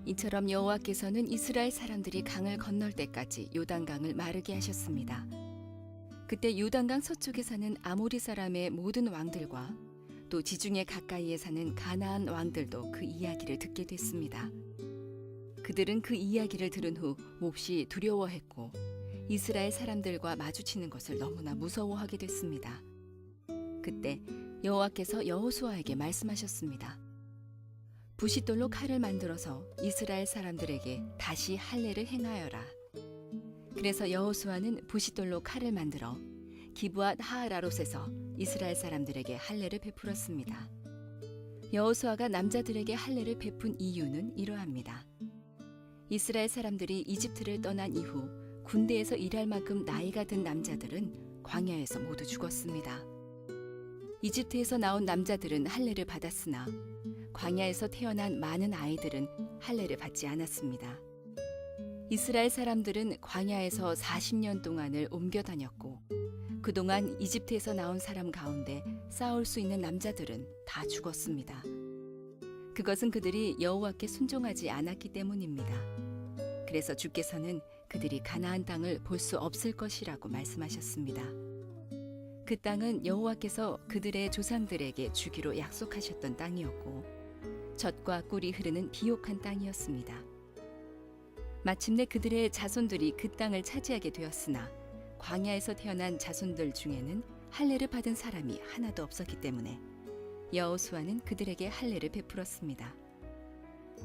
이처럼 여호와께서는 이스라엘 사람들이 강을 건널 때까지 요단강을 마르게 하셨습니다. 그때 요단강 서쪽에 사는 아모리 사람의 모든 왕들과 또 지중해 가까이에 사는 가나안 왕들도 그 이야기를 듣게 됐습니다. 그들은 그 이야기를 들은 후 몹시 두려워했고 이스라엘 사람들과 마주치는 것을 너무나 무서워하게 됐습니다. 그때 여호와께서 여호수아에게 말씀하셨습니다. 부싯돌로 칼을 만들어서 이스라엘 사람들에게 다시 할례를 행하여라. 그래서 여호수아는 부싯돌로 칼을 만들어 기브앗 하알아롯에서 이스라엘 사람들에게 할례를 베풀었습니다. 여호수아가 남자들에게 할례를 베푼 이유는 이러합니다. 이스라엘 사람들이 이집트를 떠난 이후 군대에서 일할 만큼 나이가 든 남자들은 광야에서 모두 죽었습니다. 이집트에서 나온 남자들은 할례를 받았으나 광야에서 태어난 많은 아이들은 할례를 받지 않았습니다. 이스라엘 사람들은 광야에서 40년 동안을 옮겨 다녔고 그동안 이집트에서 나온 사람 가운데 싸울 수 있는 남자들은 다 죽었습니다. 그것은 그들이 여호와께 순종하지 않았기 때문입니다. 그래서 주께서는 그들이 가나안 땅을 볼 수 없을 것이라고 말씀하셨습니다. 그 땅은 여호와께서 그들의 조상들에게 주기로 약속하셨던 땅이었고 젖과 꿀이 흐르는 비옥한 땅이었습니다. 마침내 그들의 자손들이 그 땅을 차지하게 되었으나 광야에서 태어난 자손들 중에는 할례를 받은 사람이 하나도 없었기 때문에 여호수아는 그들에게 할례를 베풀었습니다.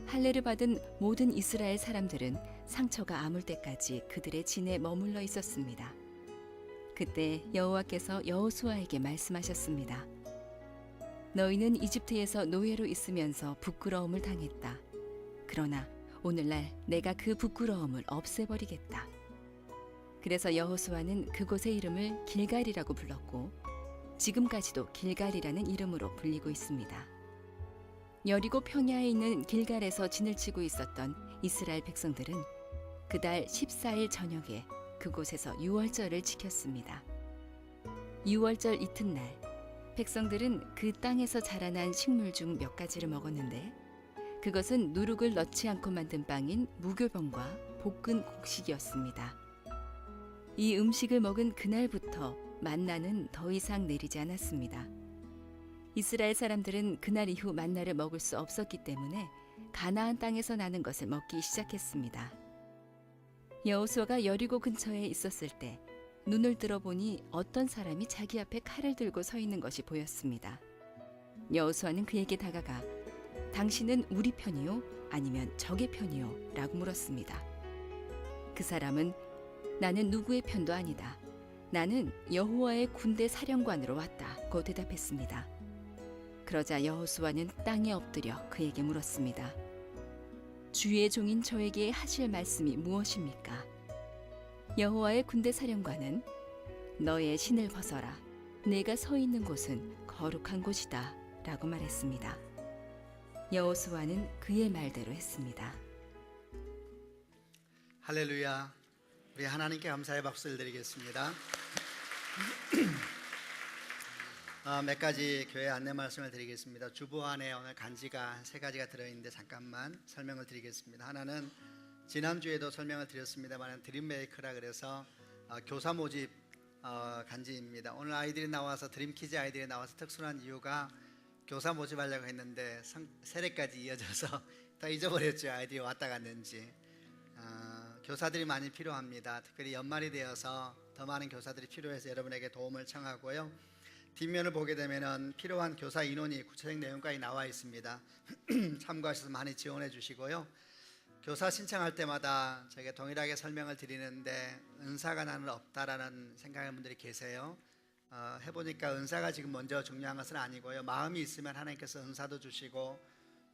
할례를 받은 모든 이스라엘 사람들은 상처가 아물 때까지 그들의 진에 머물러 있었습니다. 그때 여호와께서 여호수아에게 말씀하셨습니다. 너희는 이집트에서 노예로 있으면서 부끄러움을 당했다. 그러나 오늘날 내가 그 부끄러움을 없애버리겠다. 그래서 여호수아는 그곳의 이름을 길갈이라고 불렀고 지금까지도 길갈이라는 이름으로 불리고 있습니다. 여리고 평야에 있는 길갈에서 진을 치고 있었던 이스라엘 백성들은 그달 14일 저녁에 그곳에서 유월절을 지켰습니다. 유월절 이튿날 백성들은 그 땅에서 자라난 식물 중 몇 가지를 먹었는데 그것은 누룩을 넣지 않고 만든 빵인 무교병과 볶은 곡식이었습니다. 이 음식을 먹은 그날부터 만나는 더 이상 내리지 않았습니다. 이스라엘 사람들은 그날 이후 만나를 먹을 수 없었기 때문에 가나안 땅에서 나는 것을 먹기 시작했습니다. 여호수아가 여리고 근처에 있었을 때 눈을 들어보니 어떤 사람이 자기 앞에 칼을 들고 서 있는 것이 보였습니다. 여호수아는 그에게 다가가 당신은 우리 편이요? 아니면 적의 편이요? 라고 물었습니다. 그 사람은 나는 누구의 편도 아니다. 나는 여호와의 군대 사령관으로 왔다고 대답했습니다. 그러자 여호수아는 땅에 엎드려 그에게 물었습니다. 주의 종인 저에게 하실 말씀이 무엇입니까? 여호와의 군대 사령관은 너의 신을 벗어라. 내가 서 있는 곳은 거룩한 곳이다 라고 말했습니다. 여호수아는 그의 말대로 했습니다. 할렐루야. 우리 하나님께 감사의 박수를 드리겠습니다. 몇 가지 교회 안내 말씀을 드리겠습니다. 주보 안에 오늘 간지가 3가지가 들어있는데 잠깐만 설명을 드리겠습니다. 하나는 지난주에도 설명을 드렸습니다만 드림메이커라 그래서 교사 모집 간지입니다. 오늘 아이들이 나와서 드림키즈 아이들이 나와서 특수한 이유가 교사 모집하려고 했는데 세례까지 이어져서 다 잊어버렸죠. 아이들이 왔다 갔는지. 교사들이 많이 필요합니다. 특별히 연말이 되어서 더 많은 교사들이 필요해서 여러분에게 도움을 청하고요. 뒷면을 보게 되면 필요한 교사 인원이 구체적 내용까지 나와 있습니다. 참고하셔서 많이 지원해 주시고요. 교사 신청할 때마다 제가 동일하게 설명을 드리는데 은사가 나는 없다라는 생각하는 분들이 계세요. 해보니까 은사가 지금 먼저 중요한 것은 아니고요. 마음이 있으면 하나님께서 은사도 주시고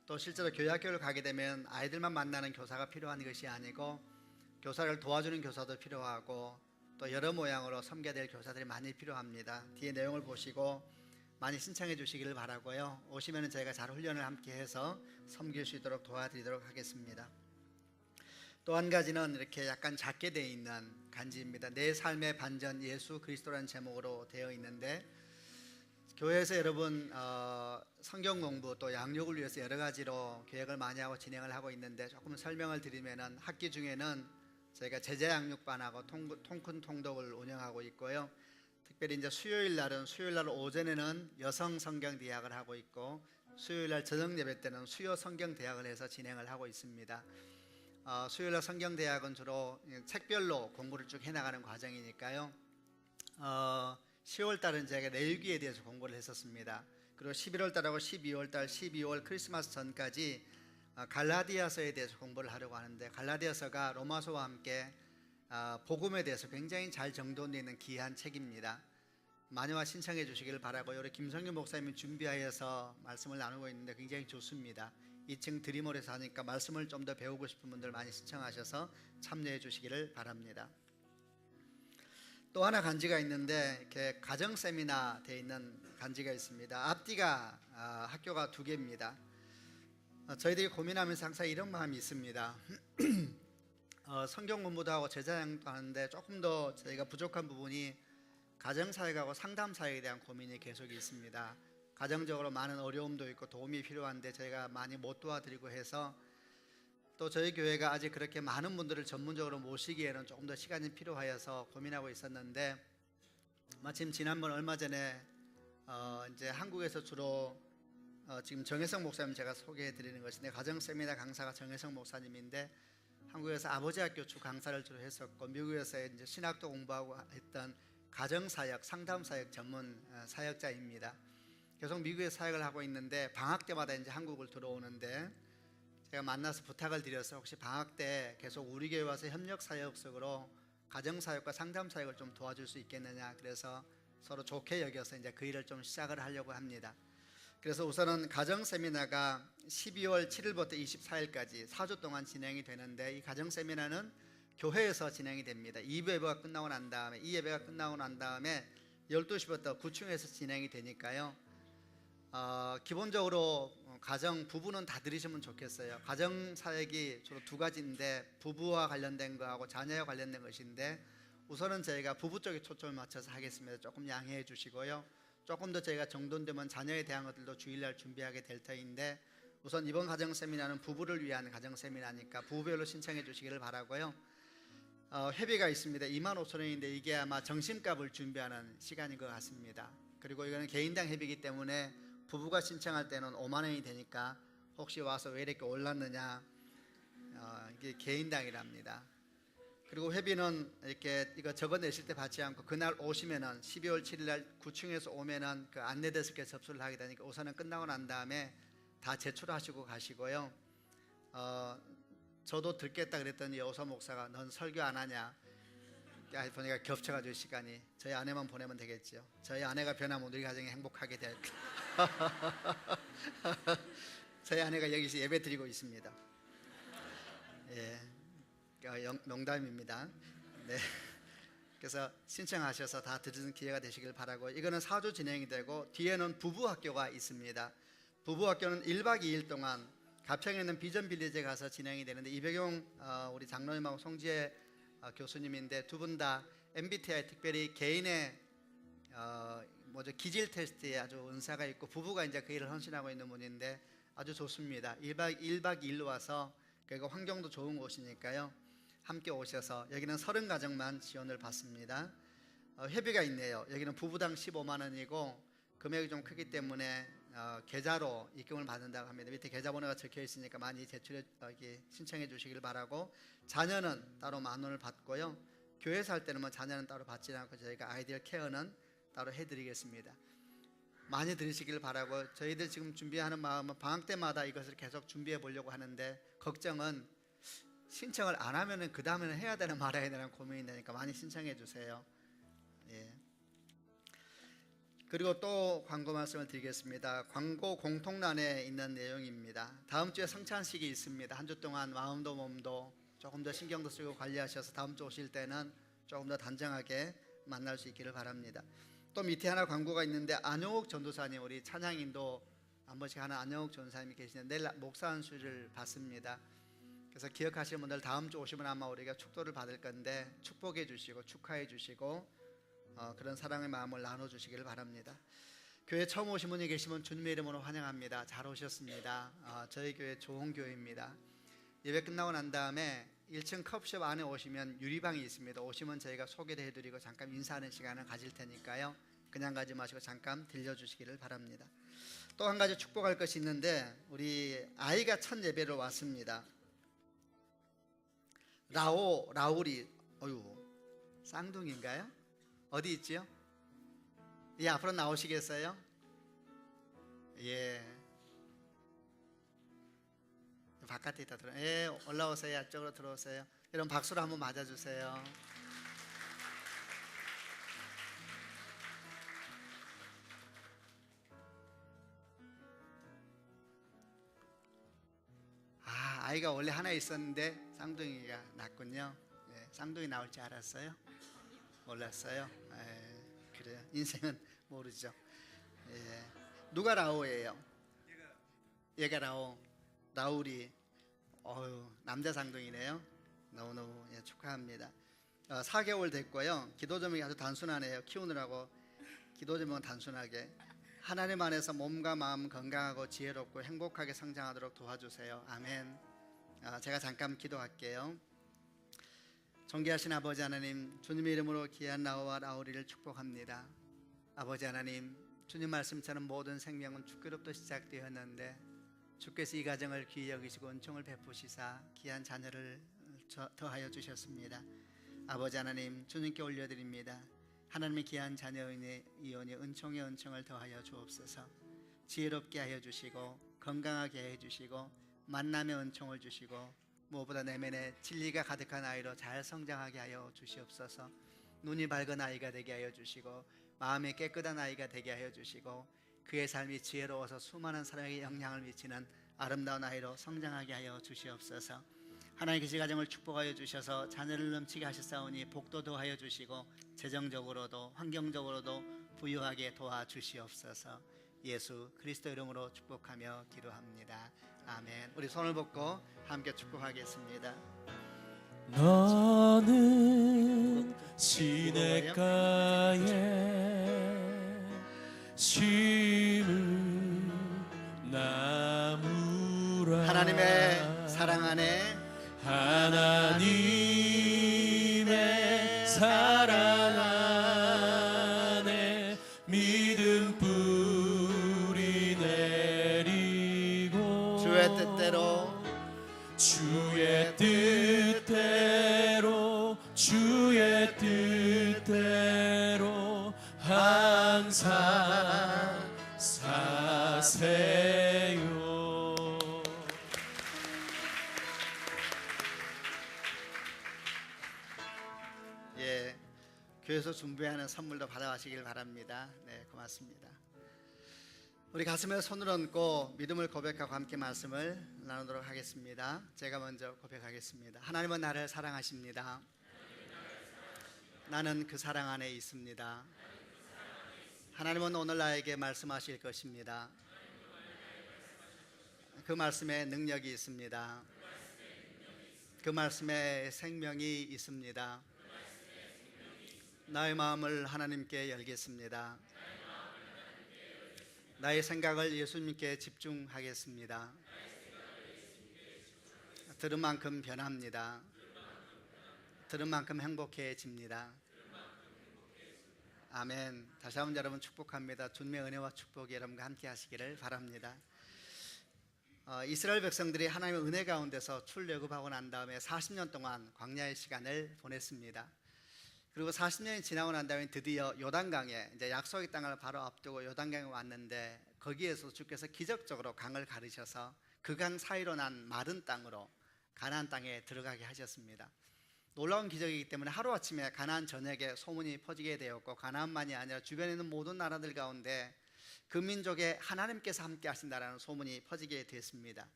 또 실제로 교회학교를 가게 되면 아이들만 만나는 교사가 필요한 것이 아니고 교사를 도와주는 교사도 필요하고 또 여러 모양으로 섬겨야 될 교사들이 많이 필요합니다. 뒤에 내용을 보시고 많이 신청해 주시기를 바라고요. 오시면 저희가 잘 훈련을 함께 해서 섬길 수 있도록 도와드리도록 하겠습니다. 또 한 가지는 이렇게 약간 작게 되어 있는 간지입니다. 내 삶의 반전 예수 그리스도라는 제목으로 되어 있는데 교회에서 여러분 성경 공부 또 양육을 위해서 여러 가지로 계획을 많이 하고 진행을 하고 있는데 조금 설명을 드리면은 학기 중에는 저희가 제자 양육반하고 통큰 통독을 운영하고 있고요. 특별히 이제 수요일 날 오전에는 여성 성경 대학을 하고 있고 수요일 날 저녁 예배 때는 수요 성경 대학을 해서 진행을 하고 있습니다. 수요일 날 성경 대학은 주로 책별로 공부를 쭉 해나가는 과정이니까요. 10월 달은 제가 레위기에 대해서 공부를 했었습니다. 그리고 11월 달하고 12월 달, 12월 크리스마스 전까지 갈라디아서에 대해서 공부를 하려고 하는데, 갈라디아서가 로마서와 함께 복음에 대해서 굉장히 잘 정돈되어 있는 귀한 책입니다. 많이와 신청해 주시기를 바라고요. 우리 김성규 목사님이 준비하여서 말씀을 나누고 있는데 굉장히 좋습니다. 2층 드림홀에서 하니까 말씀을 좀 더 배우고 싶은 분들 많이 신청하셔서 참여해 주시기를 바랍니다. 또 하나 간지가 있는데 이렇게 가정 세미나 되어 있는 간지가 있습니다. 앞뒤가 학교가 2개입니다. 저희들이 고민하면서 항상 이런 마음이 있습니다. 성경 공부도 하고 제자양도 하는데 조금 더 저희가 부족한 부분이 가정사역하고 상담사역에 대한 고민이 계속 있습니다. 가정적으로 많은 어려움도 있고 도움이 필요한데 저희가 많이 못 도와드리고 해서, 또 저희 교회가 아직 그렇게 많은 분들을 전문적으로 모시기에는 조금 더 시간이 필요하여서 고민하고 있었는데, 마침 지난번 얼마 전에 이제 한국에서 주로 지금 정혜성 목사님 제가 소개해 드리는 것인데, 가정 세미나 강사가 정혜성 목사님인데 한국에서 아버지 학교 주 강사를 주로 했었고 미국에서 이제 신학도 공부하고 했던 가정사역, 상담사역 전문 사역자입니다. 계속 미국에 사역을 하고 있는데 방학 때마다 이제 한국을 들어오는데, 제가 만나서 부탁을 드려서 혹시 방학 때 계속 우리 교회 와서 협력사역 속으로 가정사역과 상담사역을 좀 도와줄 수 있겠느냐, 그래서 서로 좋게 여겨서 이제 그 일을 좀 시작을 하려고 합니다. 그래서 우선은 가정세미나가 12월 7일부터 24일까지 4주 동안 진행이 되는데, 이 가정세미나는 교회에서 진행이 됩니다. 2부 예배가 끝나고 난 다음에, 이 예배가 끝나고 난 다음에 12시부터 구층에서 진행이 되니까요. 기본적으로 가정 부부는 다 들으시면 좋겠어요. 가정 사역이 주로 2가지인데 부부와 관련된 거하고 자녀와 관련된 것인데, 우선은 저희가 부부 쪽에 초점을 맞춰서 하겠습니다. 조금 양해해 주시고요. 조금 더 저희가 정돈되면 자녀에 대한 것들도 주일날 준비하게 될 터인데, 우선 이번 가정 세미나는 부부를 위한 가정 세미나니까 부부별로 신청해 주시기를 바라고요. 회비가 있습니다. 25,000원인데 이게 아마 점심값을 준비하는 시간인 것 같습니다. 그리고 이거는 개인당 회비이기 때문에 부부가 신청할 때는 5만 원이 되니까 혹시 와서 왜 이렇게 올랐느냐, 이게 개인당이랍니다. 그리고 회비는 이렇게 이거 적어내실 때 받지 않고 그날 오시면은 12월 7일 날 구층에서 오면은 그 안내데스크에 접수를 하게 되니까 우선은 끝나고 난 다음에 다 제출하시고 가시고요. 저도 듣겠다 그랬더니 여호사 목사가 넌 설교 안 하냐, 보니까 겹쳐가지고 시간이, 저희 아내만 보내면 되겠죠. 저희 아내가 변하면 우리 가정이 행복하게 될 저희 아내가 여기서 예배 드리고 있습니다. 예, 농담입니다. 네. 그래서 신청하셔서 다 들으는 기회가 되시길 바라고, 이거는 4주 진행이 되고 뒤에는 부부 학교가 있습니다. 부부 학교는 1박 2일 동안 가평에 있는 비전 빌리지에 가서 진행이 되는데, 이백용 우리 장로님하고 송지혜 교수님인데 두 분 다 MBTI 특별히 개인의 기질 테스트에 아주 은사가 있고 부부가 이제 그 일을 헌신하고 있는 분인데 아주 좋습니다. 1박 2일로 와서, 그리고 환경도 좋은 곳이니까요. 함께 오셔서, 여기는 30가정만 지원을 받습니다. 회비가 있네요. 여기는 부부당 15만 원이고 금액이 좀 크기 때문에 계좌로 입금을 받는다고 합니다. 밑에 계좌번호가 적혀 있으니까 많이 신청해 주시길 바라고, 자녀는 따로 10,000원을 받고요. 교회에서 할 때는 자녀는 따로 받지 않고 저희가 아이디어 케어는 따로 해드리겠습니다. 많이 들으시길 바라고, 저희들 지금 준비하는 마음은 방학 때마다 이것을 계속 준비해 보려고 하는데, 걱정은 신청을 안 하면은 그 다음에는 해야 되나 말아야 되나 고민이 되니까 많이 신청해 주세요. 예. 그리고 또 광고 말씀을 드리겠습니다. 광고 공통란에 있는 내용입니다. 다음 주에 성찬식이 있습니다. 한 주 동안 마음도 몸도 조금 더 신경도 쓰고 관리하셔서 다음 주 오실 때는 조금 더 단정하게 만날 수 있기를 바랍니다. 또 밑에 하나 광고가 있는데, 안용욱 전도사님, 우리 찬양인도 한 번씩 하는 안용욱 전도사님이 계시는데 내일 목사 안수를 받습니다. 그래서 기억하시는 분들 다음 주 오시면 아마 우리가 축도를 받을 건데 축복해 주시고 축하해 주시고 그런 사랑의 마음을 나눠주시기를 바랍니다. 교회 처음 오신 분이 계시면 주님의 이름으로 환영합니다. 잘 오셨습니다. 저희 교회 좋은 교회입니다. 예배 끝나고 난 다음에 1층 컵숍 안에 오시면 유리방이 있습니다. 오시면 저희가 소개를 해드리고 잠깐 인사하는 시간을 가질 테니까요. 그냥 가지 마시고 잠깐 들려주시기를 바랍니다. 또 한 가지 축복할 것이 있는데 우리 아이가 첫 예배로 왔습니다. 라울이 쌍둥이인가요? 어디 있지요? 예, 앞으로 나오시겠어요? 예. 바깥에 있다 들어. 예, 올라오세요. 앞쪽으로 들어오세요. 여러분 박수로 한번 맞아주세요. 아이가 원래 하나 있었는데 쌍둥이가 낳군요. 예, 쌍둥이 나올 줄 알았어요? 몰랐어요? 그래요. 인생은 모르죠. 예. 누가 라오예요? 얘가 라울이 남자 쌍둥이네요. 너무너무 축하합니다. 4개월 됐고요. 기도 제목이 아주 단순하네요. 키우느라고 기도 제목은 단순하게 하나님 안에서 몸과 마음 건강하고 지혜롭고 행복하게 성장하도록 도와주세요. 아멘. 제가 잠깐 기도할게요. 존귀하신 아버지 하나님, 주님의 이름으로 귀한 라오와 라우리를 축복합니다. 아버지 하나님, 주님 말씀처럼 모든 생명은 주께로부터 시작되었는데 주께서 이 가정을 귀히 여기시고 은총을 베푸시사 귀한 자녀를 더하여 주셨습니다. 아버지 하나님, 주님께 올려드립니다. 하나님의 귀한 자녀의 이혼이 은총의 은총을 더하여 주옵소서. 지혜롭게 하여 주시고 건강하게 하여 주시고 만남의 은총을 주시고 무엇보다 내면에 진리가 가득한 아이로 잘 성장하게 하여 주시옵소서. 눈이 밝은 아이가 되게 하여 주시고 마음이 깨끗한 아이가 되게 하여 주시고 그의 삶이 지혜로워서 수많은 사람에게 영향을 미치는 아름다운 아이로 성장하게 하여 주시옵소서. 하나님께서 가정을 축복하여 주셔서 자녀를 넘치게 하셨사오니 복도 더하여 주시고 재정적으로도 환경적으로도 부유하게 도와주시옵소서. 예수 그리스도 이름으로 축복하며 기도합니다. 아멘. 우리 손을 뻗고 함께 축복하겠습니다. 너는 시냇가에 심은 나무라. 하나님의 사랑 안에 하나님의 사랑 안에 믿음 뿌리 내리고 주의 뜻대로 주의 뜻대로 항상 사세요. 예, 교회에서 준비하는 선물도 받아가시길 바랍니다. 네, 고맙습니다. 우리 가슴에 손을 얹고 믿음을 고백하고 함께 말씀을 나누도록 하겠습니다. 제가 먼저 고백하겠습니다. 하나님은 나를 사랑하십니다. 나는 그 사랑 안에 있습니다. 하나님은 오늘 나에게 말씀하실 것입니다. 그 말씀에 능력이 있습니다. 그 말씀에 생명이 있습니다. 나의 마음을 하나님께 열겠습니다. 나의 생각을 예수님께 집중하겠습니다. 들은 만큼 변합니다. 들은 만큼 행복해집니다. 아멘. 다시 한번 여러분 축복합니다. 주님의 은혜와 축복이 여러분과 함께 하시기를 바랍니다. 이스라엘 백성들이 하나님의 은혜 가운데서 출애굽하고 난 다음에 40년 동안 광야의 시간을 보냈습니다. 그리고 40년이 지나고 난 다음에 드디어 요단강에 이제 약속의 땅을 바로 앞두고 요단강에 왔는데 거기에서 주께서 기적적으로 강을 가르셔서 그 강 사이로 난 마른 땅으로 가나안 땅에 들어가게 하셨습니다. 놀라운 기적이기 때문에 하루아침에 가나안 전역에 소문이 퍼지게 되었고 가나안만이 아니라 주변에 있는 모든 나라들 가운데 그 민족에 하나님께서 함께 하신다라는 소문이 퍼지게 됐습니다.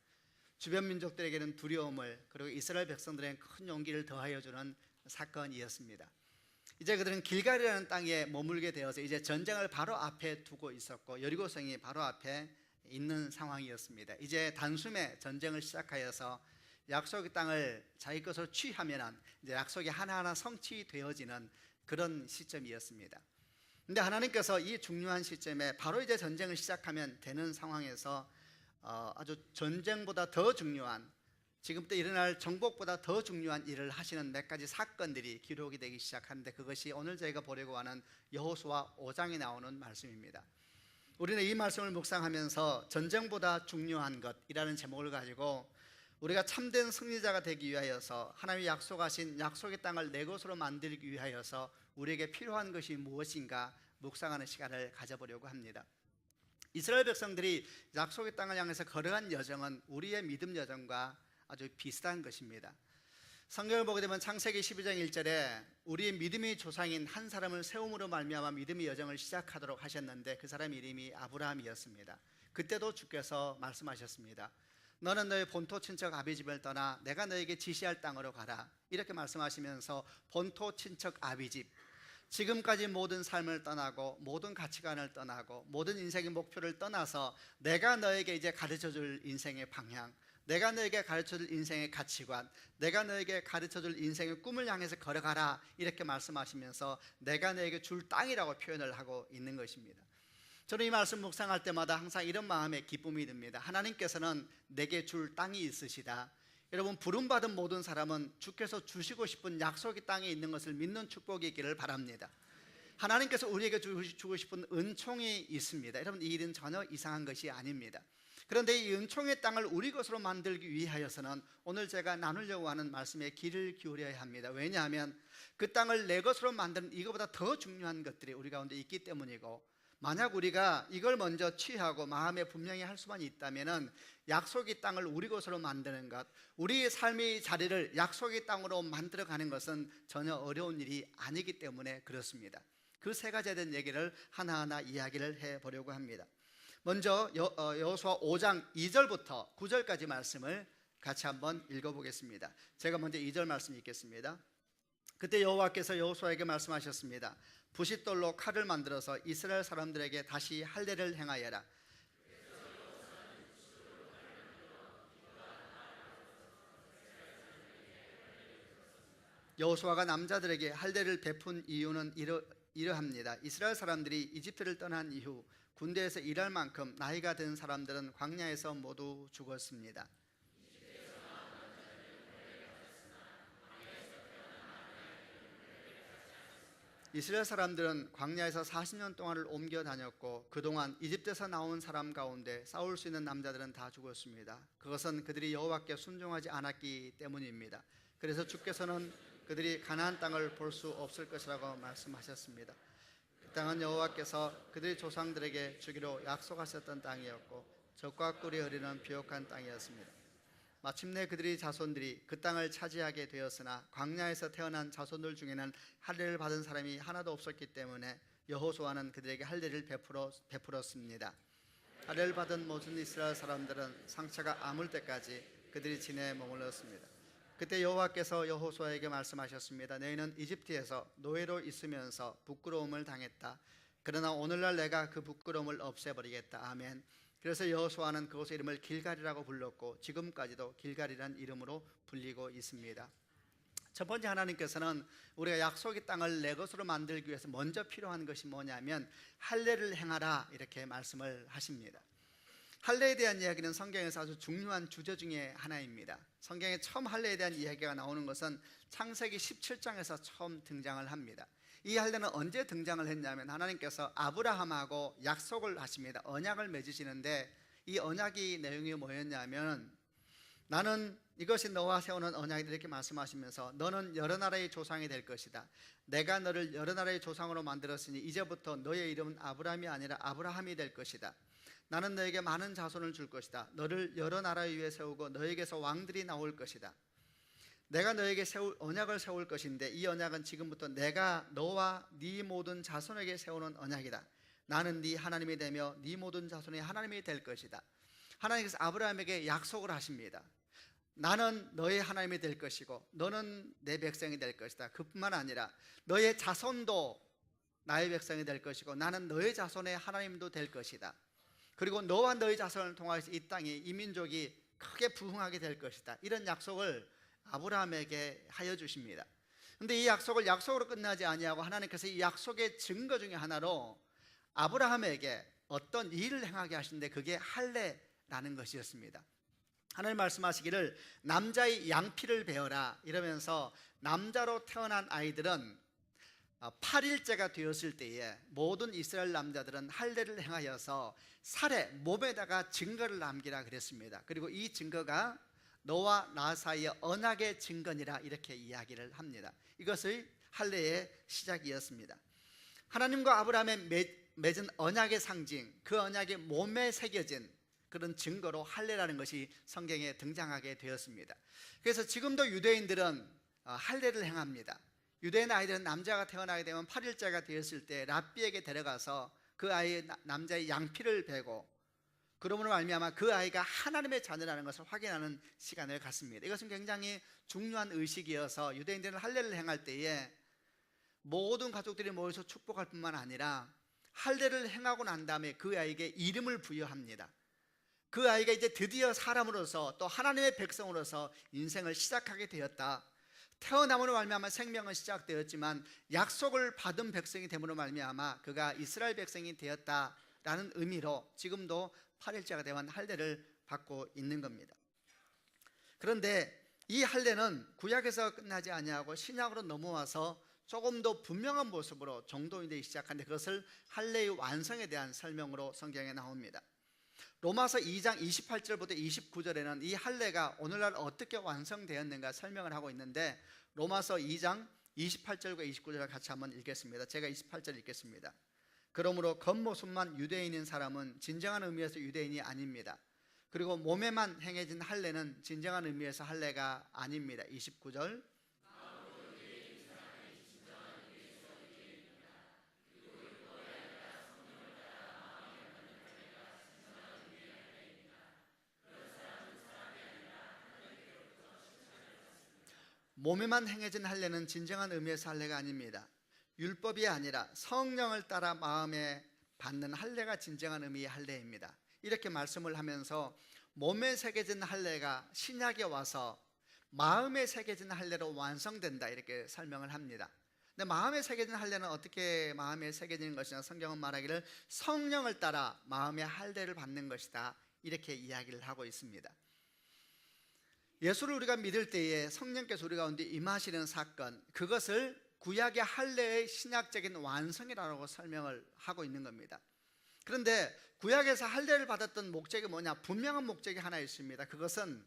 주변 민족들에게는 두려움을 그리고 이스라엘 백성들에게는 큰 용기를 더하여 주는 사건이었습니다. 이제 그들은 길갈이라는 땅에 머물게 되어서 이제 전쟁을 바로 앞에 두고 있었고 여리고성이 바로 앞에 있는 상황이었습니다. 이제 단숨에 전쟁을 시작하여서 약속의 땅을 자기 것으로 취하면 이제 약속이 하나하나 성취되어지는 그런 시점이었습니다. 근데 하나님께서 이 중요한 시점에 바로 이제 전쟁을 시작하면 되는 상황에서 아주 전쟁보다 더 중요한, 지금부터 일어날 정복보다 더 중요한 일을 하시는 몇 가지 사건들이 기록이 되기 시작하는데, 그것이 오늘 저희가 보려고 하는 여호수아 5장에 나오는 말씀입니다. 우리는 이 말씀을 묵상하면서 전쟁보다 중요한 것이라는 제목을 가지고 우리가 참된 승리자가 되기 위하여서, 하나님이 약속하신 약속의 땅을 내 것으로 만들기 위하여서 우리에게 필요한 것이 무엇인가 묵상하는 시간을 가져보려고 합니다. 이스라엘 백성들이 약속의 땅을 향해서 걸어간 여정은 우리의 믿음 여정과 아주 비슷한 것입니다. 성경을 보게 되면 창세기 12장 1절에 우리의 믿음의 조상인 한 사람을 세움으로 말미암아 믿음의 여정을 시작하도록 하셨는데, 그 사람 이름이 아브라함이었습니다. 그때도 주께서 말씀하셨습니다. 너는 너의 본토 친척 아비 집을 떠나 내가 너에게 지시할 땅으로 가라, 이렇게 말씀하시면서 본토 친척 아비 집, 지금까지 모든 삶을 떠나고 모든 가치관을 떠나고 모든 인생의 목표를 떠나서 내가 너에게 이제 가르쳐줄 인생의 방향, 내가 너에게 가르쳐줄 인생의 가치관, 내가 너에게 가르쳐줄 인생의 꿈을 향해서 걸어가라, 이렇게 말씀하시면서 내가 너에게 줄 땅이라고 표현을 하고 있는 것입니다. 저는 이 말씀 묵상할 때마다 항상 이런 마음에 기쁨이 듭니다. 하나님께서는 내게 줄 땅이 있으시다. 여러분, 부름받은 모든 사람은 주께서 주시고 싶은 약속의 땅에 있는 것을 믿는 축복이 있기를 바랍니다. 하나님께서 우리에게 주고 싶은 은총이 있습니다. 여러분, 이 일은 전혀 이상한 것이 아닙니다. 그런데 이 은총의 땅을 우리 것으로 만들기 위하여서는 오늘 제가 나누려고 하는 말씀에 귀를 기울여야 합니다. 왜냐하면 그 땅을 내 것으로 만드는 이것보다 더 중요한 것들이 우리 가운데 있기 때문이고, 만약 우리가 이걸 먼저 취하고 마음에 분명히 할 수만 있다면 약속의 땅을 우리 것으로 만드는 것, 우리의 삶의 자리를 약속의 땅으로 만들어가는 것은 전혀 어려운 일이 아니기 때문에 그렇습니다. 그 세 가지에 대한 얘기를 하나하나 이야기를 해보려고 합니다. 먼저 여호수아 5장 2절부터 9절까지 말씀을 같이 한번 읽어보겠습니다. 제가 먼저 2절 말씀 읽겠습니다. 그때 여호와께서 여호수아에게 말씀하셨습니다. 부싯돌로 칼을 만들어서 이스라엘 사람들에게 다시 할례를 행하여라. 여호수아가 남자들에게 할례를 베푼 이유는 이러합니다. 이스라엘 사람들이 이집트를 떠난 이후 군대에서 일할 만큼 나이가 든 사람들은 광야에서 모두 죽었습니다. 이스라엘 사람들은 광야에서 40년 동안을 옮겨 다녔고, 그동안 이집트에서 나온 사람 가운데 싸울 수 있는 남자들은 다 죽었습니다. 그것은 그들이 여호와께 순종하지 않았기 때문입니다. 그래서 주께서는 그들이 가나안 땅을 볼 수 없을 것이라고 말씀하셨습니다. 그 땅은 여호와께서 그들의 조상들에게 주기로 약속하셨던 땅이었고 적과 꿀이 흐르는 비옥한 땅이었습니다. 마침내 그들의 자손들이 그 땅을 차지하게 되었으나 광야에서 태어난 자손들 중에는 할례를 받은 사람이 하나도 없었기 때문에 여호수아는 그들에게 할례를 베풀었습니다. 할례를 받은 모든 이스라엘 사람들은 상처가 아물 때까지 그들이 진에 머물렀습니다. 그때 여호와께서 여호수아에게 말씀하셨습니다. 너희는 이집트에서 노예로 있으면서 부끄러움을 당했다. 그러나 오늘날 내가 그 부끄러움을 없애버리겠다. 아멘. 그래서 여호수아는 그곳의 이름을 길갈이라고 불렀고 지금까지도 길갈이라는 이름으로 불리고 있습니다. 첫 번째, 하나님께서는 우리가 약속의 땅을 내 것으로 만들기 위해서 먼저 필요한 것이 뭐냐면 할례를 행하라, 이렇게 말씀을 하십니다. 할례에 대한 이야기는 성경에서 아주 중요한 주제 중에 하나입니다. 성경에 처음 할례에 대한 이야기가 나오는 것은 창세기 17장에서 처음 등장을 합니다. 이 할례는 언제 등장을 했냐면 하나님께서 아브라함하고 약속을 하십니다. 언약을 맺으시는데 이 언약의 내용이 뭐였냐면, 나는 이것이 너와 세우는 언약이다, 이렇게 말씀하시면서 너는 여러 나라의 조상이 될 것이다. 내가 너를 여러 나라의 조상으로 만들었으니 이제부터 너의 이름은 아브라함이 아니라 아브라함이 될 것이다. 나는 너에게 많은 자손을 줄 것이다. 너를 여러 나라 위에 세우고 너에게서 왕들이 나올 것이다. 내가 너에게 언약을 세울 것인데 이 언약은 지금부터 내가 너와 네 모든 자손에게 세우는 언약이다. 나는 네 하나님이 되며 네 모든 자손이 하나님이 될 것이다. 하나님께서 아브라함에게 약속을 하십니다. 나는 너의 하나님이 될 것이고 너는 내 백성이 될 것이다. 그뿐만 아니라 너의 자손도 나의 백성이 될 것이고 나는 너의 자손의 하나님도 될 것이다. 그리고 너와 너의 자손을 통하여서 이 땅이, 이 민족이 크게 부흥하게 될 것이다. 이런 약속을 아브라함에게 하여 주십니다. 근데 이 약속을 약속으로 끝나지 아니하고 하나님께서 이 약속의 증거 중에 하나로 아브라함에게 어떤 일을 행하게 하시는데 그게 할례라는 것이었습니다. 하나님 말씀하시기를 남자의 양피를 베어라 이러면서 남자로 태어난 아이들은 8일째가 되었을 때에 모든 이스라엘 남자들은 할례를 행하여서 살에 몸에다가 증거를 남기라 그랬습니다. 그리고 이 증거가 너와 나 사이의 언약의 증거니라 이렇게 이야기를 합니다. 이것의 할례의 시작이었습니다. 하나님과 아브라함의 맺은 언약의 상징, 그 언약이 몸에 새겨진 그런 증거로 할례라는 것이 성경에 등장하게 되었습니다. 그래서 지금도 유대인들은 할례를 행합니다. 유대인 아이들은 남자가 태어나게 되면 8일째가 되었을 때 랍비에게 데려가서 그 아이의 남자의 양피를 베고 그러므로 말미암아 그 아이가 하나님의 자녀라는 것을 확인하는 시간을 갖습니다. 이것은 굉장히 중요한 의식이어서 유대인들은 할례를 행할 때에 모든 가족들이 모여서 축복할 뿐만 아니라 할례를 행하고 난 다음에 그 아이에게 이름을 부여합니다. 그 아이가 이제 드디어 사람으로서 또 하나님의 백성으로서 인생을 시작하게 되었다. 태어남으로 말미암아 생명은 시작되었지만 약속을 받은 백성이 됨으로 말미암아 그가 이스라엘 백성이 되었다라는 의미로 지금도 8일째가 되면 할례를 받고 있는 겁니다. 그런데 이 할례는 구약에서 끝나지 아니하고 신약으로 넘어와서 조금 더 분명한 모습으로 정도이 되기 시작하는데 그것을 할례의 완성에 대한 설명으로 성경에 나옵니다. 로마서 2장 28절부터 29절에는 이 할례가 오늘날 어떻게 완성되었는가 설명을 하고 있는데 로마서 2장 28절과 29절을 같이 한번 읽겠습니다. 제가 28절 읽겠습니다. 그러므로 겉모습만 유대인인 사람은 진정한 의미에서 유대인이 아닙니다. 그리고 몸에만 행해진 할례는 진정한 의미에서 할례가 아닙니다. 29절 몸에만 행해진 할례는 진정한 의미에서 할례가 아닙니다. 율법이 아니라 성령을 따라 마음에 받는 할례가 진정한 의미의 할례입니다. 이렇게 말씀을 하면서 몸에 새겨진 할례가 신약에 와서 마음에 새겨진 할례로 완성된다 이렇게 설명을 합니다. 근데 마음에 새겨진 할례는 어떻게 마음에 새겨지는 것이냐, 성경은 말하기를 성령을 따라 마음의 할례를 받는 것이다 이렇게 이야기를 하고 있습니다. 예수를 우리가 믿을 때에 성령께서 우리 가운데 임하시는 사건, 그것을 구약의 할례의 신약적인 완성이라고 설명을 하고 있는 겁니다. 그런데 구약에서 할례를 받았던 목적이 뭐냐? 분명한 목적이 하나 있습니다. 그것은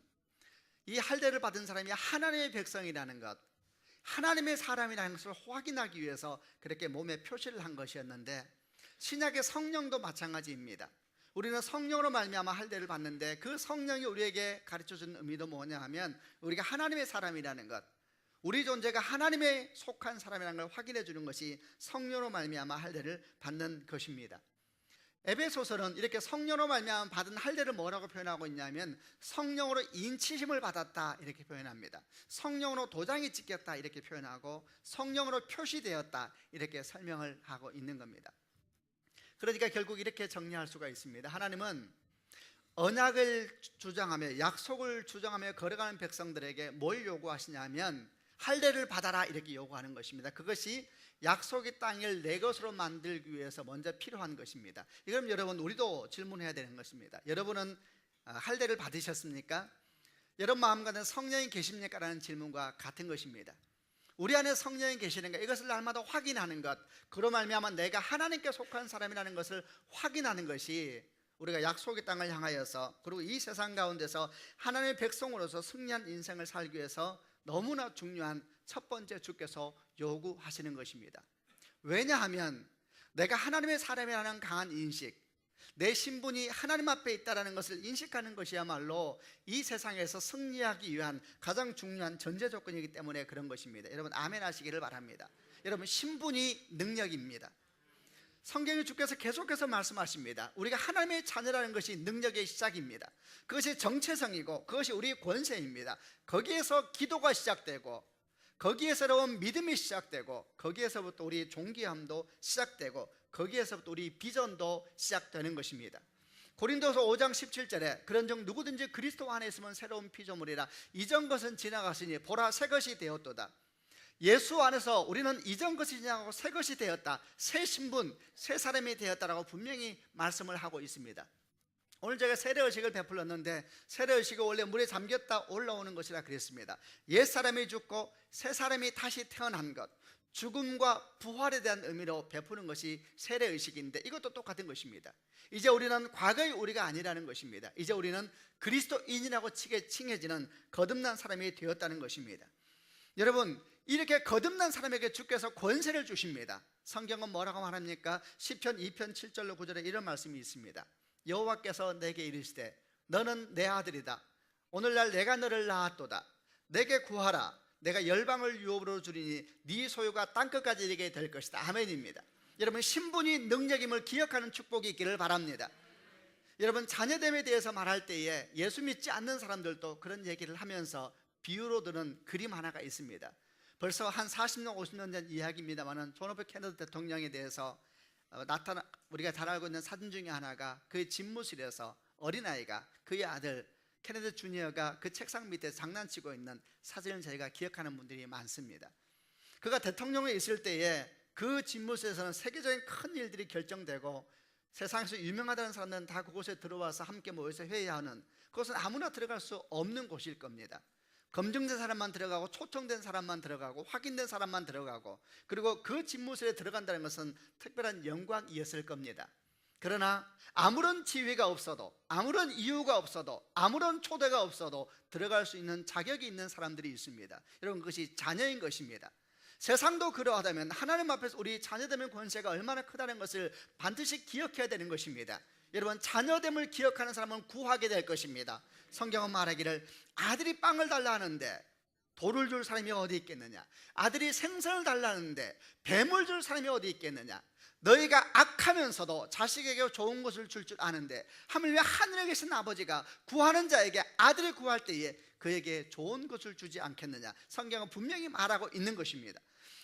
이 할례를 받은 사람이 하나님의 백성이라는 것, 하나님의 사람이라는 것을 확인하기 위해서 그렇게 몸에 표시를 한 것이었는데 신약의 성령도 마찬가지입니다. 우리는 성령으로 말미암아 할례를 받는데 그 성령이 우리에게 가르쳐준 의미도 뭐냐 하면 우리가 하나님의 사람이라는 것, 우리 존재가 하나님에 속한 사람이라는 걸 확인해 주는 것이 성령으로 말미암아 할례를 받는 것입니다. 에베소서는 이렇게 성령으로 말미암아 받은 할례를 뭐라고 표현하고 있냐면 성령으로 인치심을 받았다 이렇게 표현합니다. 성령으로 도장이 찍혔다 이렇게 표현하고 성령으로 표시되었다 이렇게 설명을 하고 있는 겁니다. 그러니까 결국 이렇게 정리할 수가 있습니다. 하나님은 언약을 주장하며 약속을 주장하며 걸어가는 백성들에게 뭘 요구하시냐면 할례를 받아라 이렇게 요구하는 것입니다. 그것이 약속의 땅을 내 것으로 만들기 위해서 먼저 필요한 것입니다. 그럼 여러분, 우리도 질문해야 되는 것입니다. 여러분은 할례를 받으셨습니까? 여러분 마음 가운데 성령이 계십니까? 라는 질문과 같은 것입니다. 우리 안에 성령이 계시는가, 이것을 날마다 확인하는 것, 그로 말미암아 내가 하나님께 속한 사람이라는 것을 확인하는 것이 우리가 약속의 땅을 향하여서 그리고 이 세상 가운데서 하나님의 백성으로서 승리한 인생을 살기 위해서 너무나 중요한 첫 번째 주께서 요구하시는 것입니다. 왜냐하면 내가 하나님의 사람이라는 강한 인식, 내 신분이 하나님 앞에 있다는 것을 인식하는 것이야말로 이 세상에서 승리하기 위한 가장 중요한 전제 조건이기 때문에 그런 것입니다. 여러분 아멘 하시기를 바랍니다. 여러분 신분이 능력입니다. 성경의 주께서 계속해서 말씀하십니다. 우리가 하나님의 자녀라는 것이 능력의 시작입니다. 그것이 정체성이고 그것이 우리의 권세입니다. 거기에서 기도가 시작되고 거기에서부터 믿음이 시작되고 거기에서부터 우리의 존귀함도 시작되고 거기에서부터 우리 비전도 시작되는 것입니다. 고린도서 5장 17절에 그런즉 누구든지 그리스도 안에 있으면 새로운 피조물이라, 이전 것은 지나갔으니 보라 새 것이 되었도다. 예수 안에서 우리는 이전 것이 지나가고 새 것이 되었다, 새 신분, 새 사람이 되었다라고 분명히 말씀을 하고 있습니다. 오늘 제가 세례의식을 베풀었는데 세례의식은 원래 물에 잠겼다 올라오는 것이라 그랬습니다. 옛사람이 죽고 새 사람이 다시 태어난 것, 죽음과 부활에 대한 의미로 베푸는 것이 세례의식인데 이것도 똑같은 것입니다. 이제 우리는 과거의 우리가 아니라는 것입니다. 이제 우리는 그리스도인이라고 칭해지는 거듭난 사람이 되었다는 것입니다. 여러분, 이렇게 거듭난 사람에게 주께서 권세를 주십니다. 성경은 뭐라고 말합니까? 시편 2편 7절로 9절에 이런 말씀이 있습니다. 여호와께서 내게 이르시되 너는 내 아들이다. 오늘날 내가 너를 낳았도다. 내게 구하라. 내가 열방을 유업으로 주리니 네 소유가 땅끝까지 이르게 될 것이다. 아멘입니다. 여러분, 신분이 능력임을 기억하는 축복이 있기를 바랍니다. 여러분, 자녀됨에 대해서 말할 때에 예수 믿지 않는 사람들도 그런 얘기를 하면서 비유로 드는 그림 하나가 있습니다. 벌써 한 40년 50년 전 이야기입니다만 존 F 케네디 대통령에 대해서 우리가 잘 알고 있는 사진 중에 하나가 그의 집무실에서 어린아이가 그의 아들 케네디 주니어가 그 책상 밑에 장난치고 있는 사진을 저희가 기억하는 분들이 많습니다. 그가 대통령에 있을 때에 그 집무실에서는 세계적인 큰 일들이 결정되고 세상에서 유명하다는 사람들은 다 그곳에 들어와서 함께 모여서 회의하는, 그것은 아무나 들어갈 수 없는 곳일 겁니다. 검증된 사람만 들어가고 초청된 사람만 들어가고 확인된 사람만 들어가고, 그리고 그 집무실에 들어간다는 것은 특별한 영광이었을 겁니다. 그러나 아무런 지위가 없어도, 아무런 이유가 없어도, 아무런 초대가 없어도 들어갈 수 있는 자격이 있는 사람들이 있습니다. 여러분, 그것이 자녀인 것입니다. 세상도 그러하다면 하나님 앞에서 우리 자녀됨의 권세가 얼마나 크다는 것을 반드시 기억해야 되는 것입니다. 여러분, 자녀됨을 기억하는 사람은 구하게 될 것입니다. 성경은 말하기를 아들이 빵을 달라 하는데 돌을 줄 사람이 어디 있겠느냐, 아들이 생선을 달라 하는데 뱀을 줄 사람이 어디 있겠느냐, 너희가 악하면서도 자식에게 좋은 것을 줄 줄 아는데 하물며 하늘에 계신 아버지가 구하는 자에게 아들을 구할 때에 그에게 좋은 것을 주지 않겠느냐. 성경은 분명히 말하고 있는 것입니다.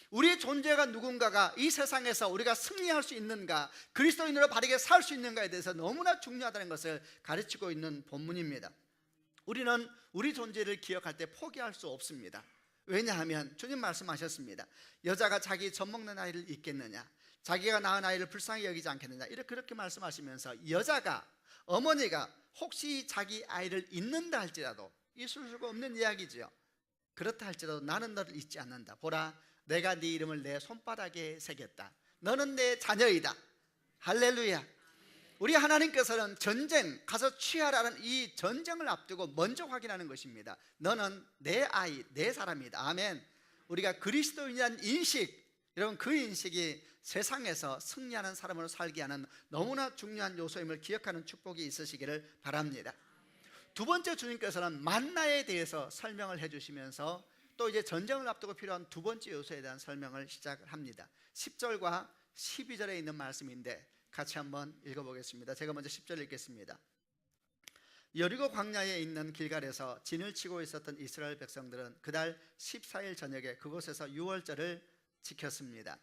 우리의 존재가 누군가가 이 세상에서 우리가 승리할 수 있는가, 그리스도인으로 바르게 살 수 있는가에 대해서 너무나 중요하다는 것을 가르치고 있는 본문입니다. 우리는 우리 존재를 기억할 때 포기할 수 없습니다. 왜냐하면 주님 말씀하셨습니다. 여자가 자기 젖먹는 아이를 잊겠느냐, 자기가 낳은 아이를 불쌍히 여기지 않겠느냐, 이렇게 그렇게 말씀하시면서 여자가, 어머니가 혹시 자기 아이를 잊는다 할지라도, 있을 수가 없는 이야기지요. 그렇다 할지라도 나는 너를 잊지 않는다. 보라, 내가 네 이름을 내 손바닥에 새겼다. 너는 내 자녀이다. 할렐루야. 우리 하나님께서는 전쟁, 가서 취하라는 이 전쟁을 앞두고 먼저 확인하는 것입니다. 너는 내 아이, 내 사람이다. 아멘. 우리가 그리스도인이라는 인식, 여러분, 그 인식이 세상에서 승리하는 사람으로 살게 하는 너무나 중요한 요소임을 기억하는 축복이 있으시기를 바랍니다. 두 번째, 주님께서는 만나에 대해서 설명을 해주시면서 또 이제 전쟁을 앞두고 필요한 두 번째 요소에 대한 설명을 시작을 합니다. 10절과 12절에 있는 말씀인데 같이 한번 읽어보겠습니다. 제가 먼저 10절 읽겠습니다. 여리고 광야에 있는 길갈에서 진을 치고 있었던 이스라엘 백성들은 그달 14일 저녁에 그곳에서 유월절을 지켰습니다.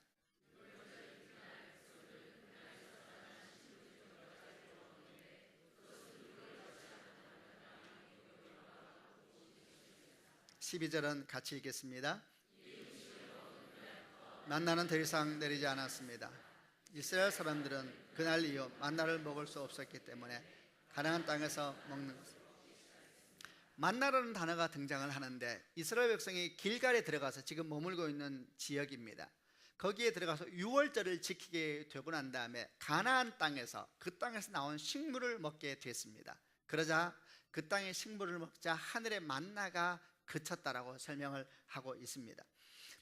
(12절은) 같이 읽겠습니다. 만나는 더 이상 내리지 않았습니다. 이스라엘 사람들은 그날 이후 만나를 먹을 수 없었기 때문에 가나안 땅에서 먹는 것, 만나라는 단어가 등장을 하는데 이스라엘 백성이 길갈에 들어가서 지금 머물고 있는 지역입니다. 거기에 들어가서 유월절을 지키게 되고 난 다음에 가나안 땅에서, 그 땅에서 나온 식물을 먹게 됐습니다. 그러자 그 땅의 식물을 먹자 하늘의 만나가 그쳤다라고 설명을 하고 있습니다.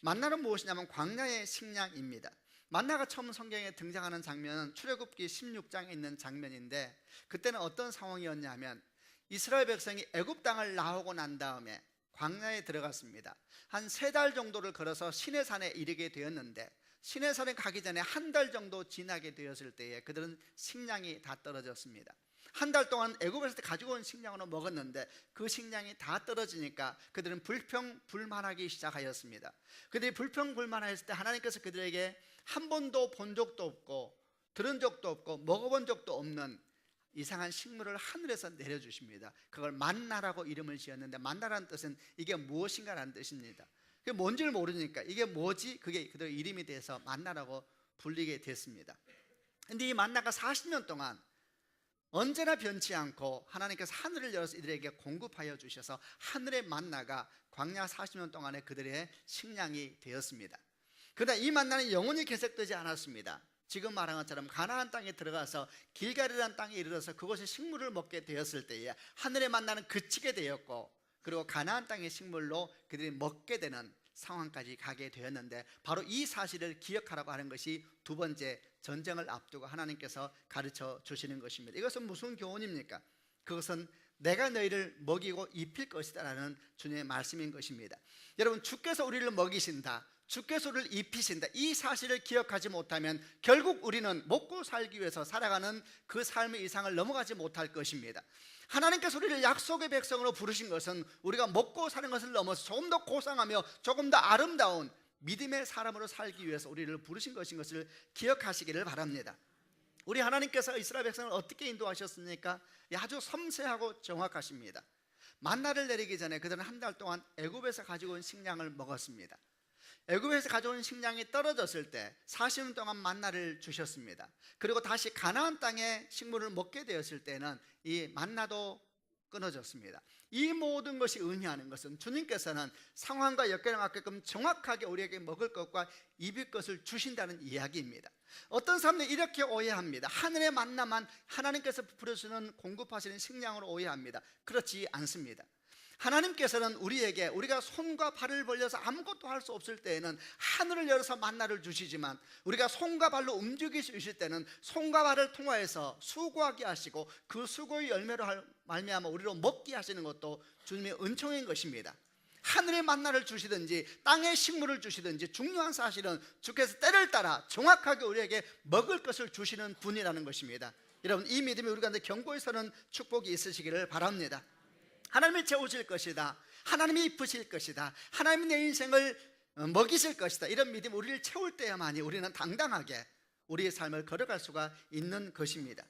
만나는 무엇이냐면 광야의 식량입니다. 만나가 처음 성경에 등장하는 장면은 출애굽기 16장에 있는 장면인데, 그때는 어떤 상황이었냐면 이스라엘 백성이 애굽 땅을 나오고 난 다음에 광야에 들어갔습니다. 한 3달 정도를 걸어서 시내산에 이르게 되었는데, 시내산에 가기 전에 한 달 정도 지나게 되었을 때에 그들은 식량이 다 떨어졌습니다. 한 달 동안 애굽에서 가지고 온 식량으로 먹었는데 그 식량이 다 떨어지니까 그들은 불평불만하기 시작하였습니다. 그들이 불평불만했을 때 하나님께서 그들에게 한 번도 본 적도 없고 들은 적도 없고 먹어본 적도 없는 이상한 식물을 하늘에서 내려주십니다. 그걸 만나라고 이름을 지었는데, 만나라는 뜻은 이게 무엇인가라는 뜻입니다. 그게 뭔지를 모르니까 이게 뭐지? 그게 그대로 이름이 돼서 만나라고 불리게 됐습니다. 근데 이 만나가 40년 동안 언제나 변치 않고 하나님께서 하늘을 열어서 이들에게 공급하여 주셔서 하늘의 만나가 광야 40년 동안에 그들의 식량이 되었습니다. 그러나 이 만나는 영원히 계속되지 않았습니다. 지금 말한 것처럼 가나안 땅에 들어가서 길갈이라는 땅에 이르러서 그곳의 식물을 먹게 되었을 때에 하늘의 만나는 그치게 되었고, 그리고 가나안 땅의 식물로 그들이 먹게 되는 상황까지 가게 되었는데, 바로 이 사실을 기억하라고 하는 것이 두 번째 전쟁을 앞두고 하나님께서 가르쳐 주시는 것입니다. 이것은 무슨 교훈입니까? 그것은 내가 너희를 먹이고 입힐 것이다 라는 주님의 말씀인 것입니다. 여러분, 주께서 우리를 먹이신다, 주께서 우리를 입히신다, 이 사실을 기억하지 못하면 결국 우리는 먹고 살기 위해서 살아가는 그 삶의 이상을 넘어가지 못할 것입니다. 하나님께서 우리를 약속의 백성으로 부르신 것은 우리가 먹고 사는 것을 넘어서 조금 더 고상하며 조금 더 아름다운 믿음의 사람으로 살기 위해서 우리를 부르신 것인 것을 기억하시기를 바랍니다. 우리 하나님께서 이스라엘 백성을 어떻게 인도하셨습니까? 아주 섬세하고 정확하십니다. 만나를 내리기 전에 그들은 한 달 동안 애굽에서 가지고 온 식량을 먹었습니다. 애굽에서 가져온 식량이 떨어졌을 때 40년 동안 만나를 주셨습니다. 그리고 다시 가나안 땅의 식물을 먹게 되었을 때는 이 만나도 끊어졌습니다. 이 모든 것이 의미하는 것은 주님께서는 상황과 여건에 맞게끔 정확하게 우리에게 먹을 것과 입을 것을 주신다는 이야기입니다. 어떤 사람들이 이렇게 오해합니다. 하늘의 만나만 하나님께서 부려주는 공급하시는 식량으로 오해합니다. 그렇지 않습니다. 하나님께서는 우리에게 우리가 손과 발을 벌려서 아무것도 할 수 없을 때에는 하늘을 열어서 만나를 주시지만, 우리가 손과 발로 움직일 수 있을 때는 손과 발을 통하여서 수고하게 하시고 그 수고의 열매로 말미암아 우리로 먹게 하시는 것도 주님의 은총인 것입니다. 하늘의 만나를 주시든지 땅의 식물을 주시든지 중요한 사실은 주께서 때를 따라 정확하게 우리에게 먹을 것을 주시는 분이라는 것입니다. 여러분, 이 믿음이 우리 가운데 견고히 서는 축복이 있으시기를 바랍니다. 하나님이 채우실 것이다, 하나님이 입으실 것이다, 하나님이 내 인생을 먹이실 것이다, 이런 믿음 우리를 채울 때야만이 우리는 당당하게 우리의 삶을 걸어갈 수가 있는 것입니다.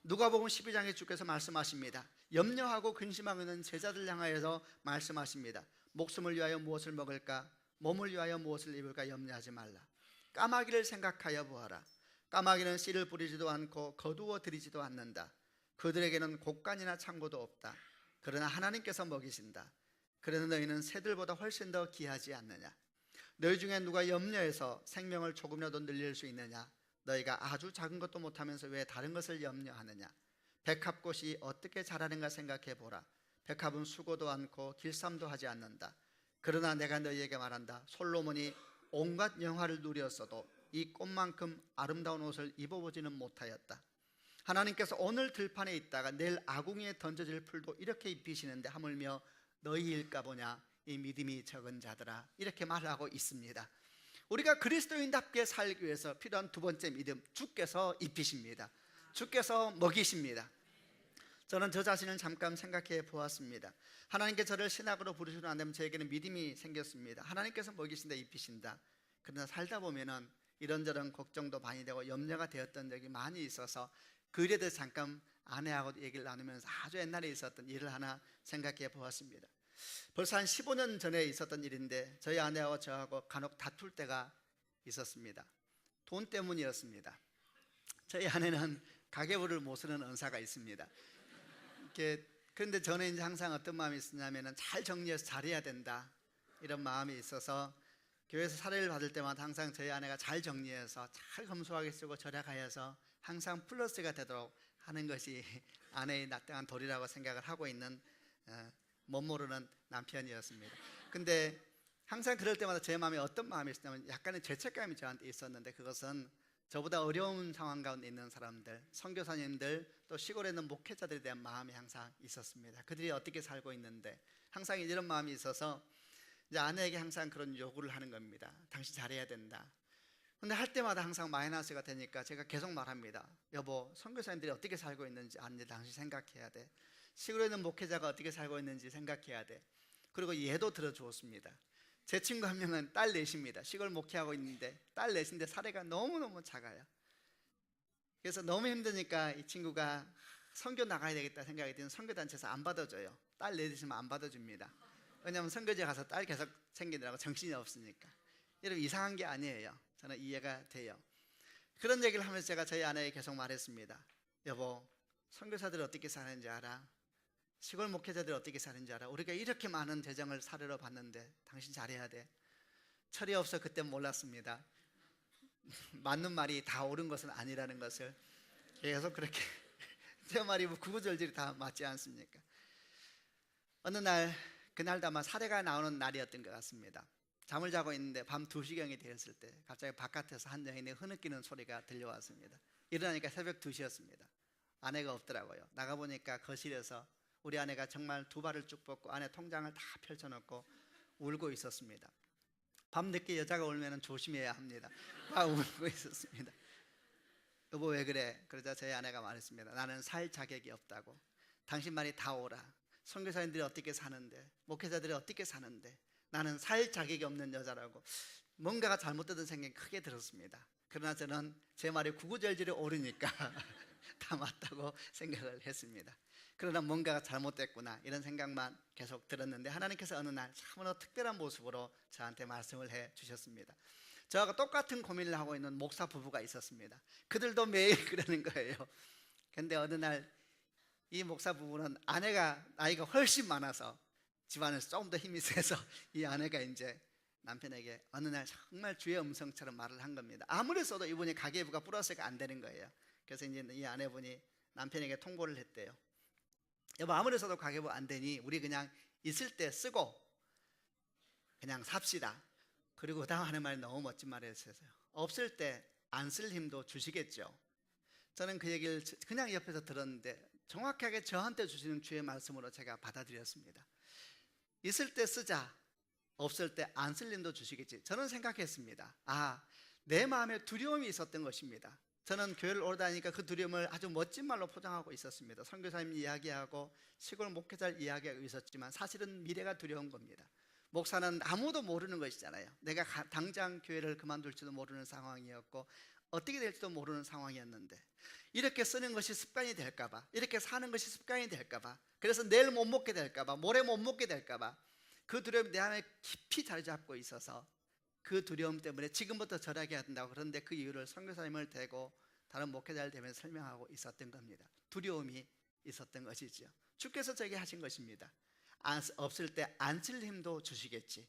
누가복음 12장에 주께서 말씀하십니다. 염려하고 근심하고 있는 제자들 향하여서 말씀하십니다. 목숨을 위하여 무엇을 먹을까, 몸을 위하여 무엇을 입을까 염려하지 말라. 까마귀를 생각하여 보아라. 까마귀는 씨를 뿌리지도 않고 거두어 들이지도 않는다. 그들에게는 곡간이나 창고도 없다. 그러나 하나님께서 먹이신다. 그러나 너희는 새들보다 훨씬 더 귀하지 않느냐? 너희 중에 누가 염려해서 생명을 조금이라도 늘릴 수 있느냐? 너희가 아주 작은 것도 못하면서 왜 다른 것을 염려하느냐? 백합꽃이 어떻게 자라는가 생각해 보라. 백합은 수고도 않고 길쌈도 하지 않는다. 그러나 내가 너희에게 말한다. 솔로몬이 온갖 영화를 누렸어도 이 꽃만큼 아름다운 옷을 입어보지는 못하였다. 하나님께서 오늘 들판에 있다가 내일 아궁이에 던져질 풀도 이렇게 입히시는데 하물며 너희일까 보냐, 이 믿음이 적은 자들아, 이렇게 말하고 있습니다. 우리가 그리스도인답게 살기 위해서 필요한 두 번째 믿음, 주께서 입히십니다. 주께서 먹이십니다. 저는 저 자신을 잠깐 생각해 보았습니다. 하나님께 저를 신학으로 부르시고 안 되면 저에게는 믿음이 생겼습니다. 하나님께서 먹이신다, 입히신다. 그러나 살다 보면은 이런저런 걱정도 많이 되고 염려가 되었던 적이 많이 있어서 그 일에 대해서 잠깐 아내하고 얘기를 나누면서 아주 옛날에 있었던 일을 하나 생각해 보았습니다. 벌써 한 15년 전에 있었던 일인데 저희 아내하고 저하고 간혹 다툴 때가 있었습니다. 돈 때문이었습니다. 저희 아내는 가계부를 못 쓰는 은사가 있습니다. 그런데 저는 이제 항상 어떤 마음이 있었냐면은 잘 정리해서 잘해야 된다, 이런 마음이 있어서 교회에서 사례를 받을 때마다 항상 저희 아내가 잘 정리해서 잘 검소하게 쓰고 절약하여서 항상 플러스가 되도록 하는 것이 아내의 나땅한 도리라고 생각을 하고 있는 못 모르는 남편이었습니다. 근데 항상 그럴 때마다 제 마음에 어떤 마음이 있었냐면 약간의 죄책감이 저한테 있었는데, 그것은 저보다 어려운 상황 가운데 있는 사람들, 선교사님들, 또 시골에 있는 목회자들에 대한 마음이 항상 있었습니다. 그들이 어떻게 살고 있는데 항상 이런 마음이 있어서 이제 아내에게 항상 그런 요구를 하는 겁니다. 당신 잘해야 된다. 근데 할 때마다 항상 마이너스가 되니까 제가 계속 말합니다. 여보, 선교사님들이 어떻게 살고 있는지 아는데 당신 생각해야 돼. 시골에 있는 목회자가 어떻게 살고 있는지 생각해야 돼. 그리고 얘도 들어주었습니다. 제 친구 한 명은 딸 넷입니다. 시골 목회하고 있는데 딸 넷인데 사례가 너무너무 작아요. 그래서 너무 힘드니까 이 친구가 선교 나가야 되겠다 생각이 드는 선교단체에서 안 받아줘요. 딸 넷이면 안 받아줍니다. 왜냐하면 선거지에 가서 딸 계속 챙기느라고 정신이 없으니까. 여러분 이상한 게 아니에요. 저는 이해가 돼요. 그런 얘기를 하면서 제가 저희 아내에게 계속 말했습니다. 여보, 선교사들이 어떻게 사는지 알아? 시골 목회자들이 어떻게 사는지 알아? 우리가 이렇게 많은 재정을 사르러 받는데 당신 잘해야 돼. 철이 없어 그때 몰랐습니다. 맞는 말이 다 옳은 것은 아니라는 것을. 계속 그렇게 제 말이 뭐 구구절절이 다 맞지 않습니까? 어느 날 그날도 아마 사례가 나오는 날이었던 것 같습니다. 잠을 자고 있는데 밤 2시경이 되었을 때 갑자기 바깥에서 한 여인의 흐느끼는 소리가 들려왔습니다. 일어나니까 새벽 2시였습니다. 아내가 없더라고요. 나가보니까 거실에서 우리 아내가 정말 두 발을 쭉 뻗고 안에 통장을 다 펼쳐놓고 울고 있었습니다. 밤늦게 여자가 울면 조심해야 합니다. 막 울고 있었습니다. 여보 왜 그래? 그러자 저희 아내가 말했습니다. 나는 살 자격이 없다고. 당신 말이 다 옳아. 선교사님들이 어떻게 사는데, 목회자들이 어떻게 사는데 나는 살 자격이 없는 여자라고. 뭔가가 잘못되던 생각이 크게 들었습니다. 그러나 저는 제 말이 구구절절이 옳으니까 다 맞다고 생각을 했습니다. 그러나 뭔가가 잘못됐구나 이런 생각만 계속 들었는데 하나님께서 어느 날 참으로 특별한 모습으로 저한테 말씀을 해 주셨습니다. 저하고 똑같은 고민을 하고 있는 목사 부부가 있었습니다. 그들도 매일 그러는 거예요. 근데 어느 날 이 목사 부부는 아내가 나이가 훨씬 많아서 집안에서 조금 더 힘이 세서 이 아내가 이제 남편에게 어느 날 정말 주의 음성처럼 말을 한 겁니다. 아무리 써도 이분이 가계부가 플러스가 안 되는 거예요. 그래서 이제 이 아내분이 남편에게 통보를 했대요. 여보 아무리 써도 가계부 안 되니 우리 그냥 있을 때 쓰고 그냥 삽시다. 그리고 그 다음 하는 말이 너무 멋진 말을 했어요. 없을 때 안 쓸 힘도 주시겠죠. 저는 그 얘기를 그냥 옆에서 들었는데 정확하게 저한테 주시는 주의 말씀으로 제가 받아들였습니다. 있을 때 쓰자. 없을 때 안 쓸 힘도 주시겠지. 저는 생각했습니다. 내 마음에 두려움이 있었던 것입니다. 저는 교회를 오래 다니니까 그 두려움을 아주 멋진 말로 포장하고 있었습니다. 선교사님 이야기하고 시골 목회자 이야기하고 있었지만 사실은 미래가 두려운 겁니다. 목사는 아무도 모르는 것이잖아요. 내가 당장 교회를 그만둘지도 모르는 상황이었고 어떻게 될지도 모르는 상황이었는데 이렇게 쓰는 것이 습관이 될까봐, 이렇게 사는 것이 습관이 될까봐, 그래서 내일 못 먹게 될까봐, 모레 못 먹게 될까봐 그 두려움이 내 안에 깊이 자리 잡고 있어서 그 두려움 때문에 지금부터 절하게 한다고. 그런데 그 이유를 선교사님을 대고 다른 목회자를 대면서 설명하고 있었던 겁니다. 두려움이 있었던 것이죠. 주께서 저에게 하신 것입니다. 없을 때 안 쓸 힘도 주시겠지.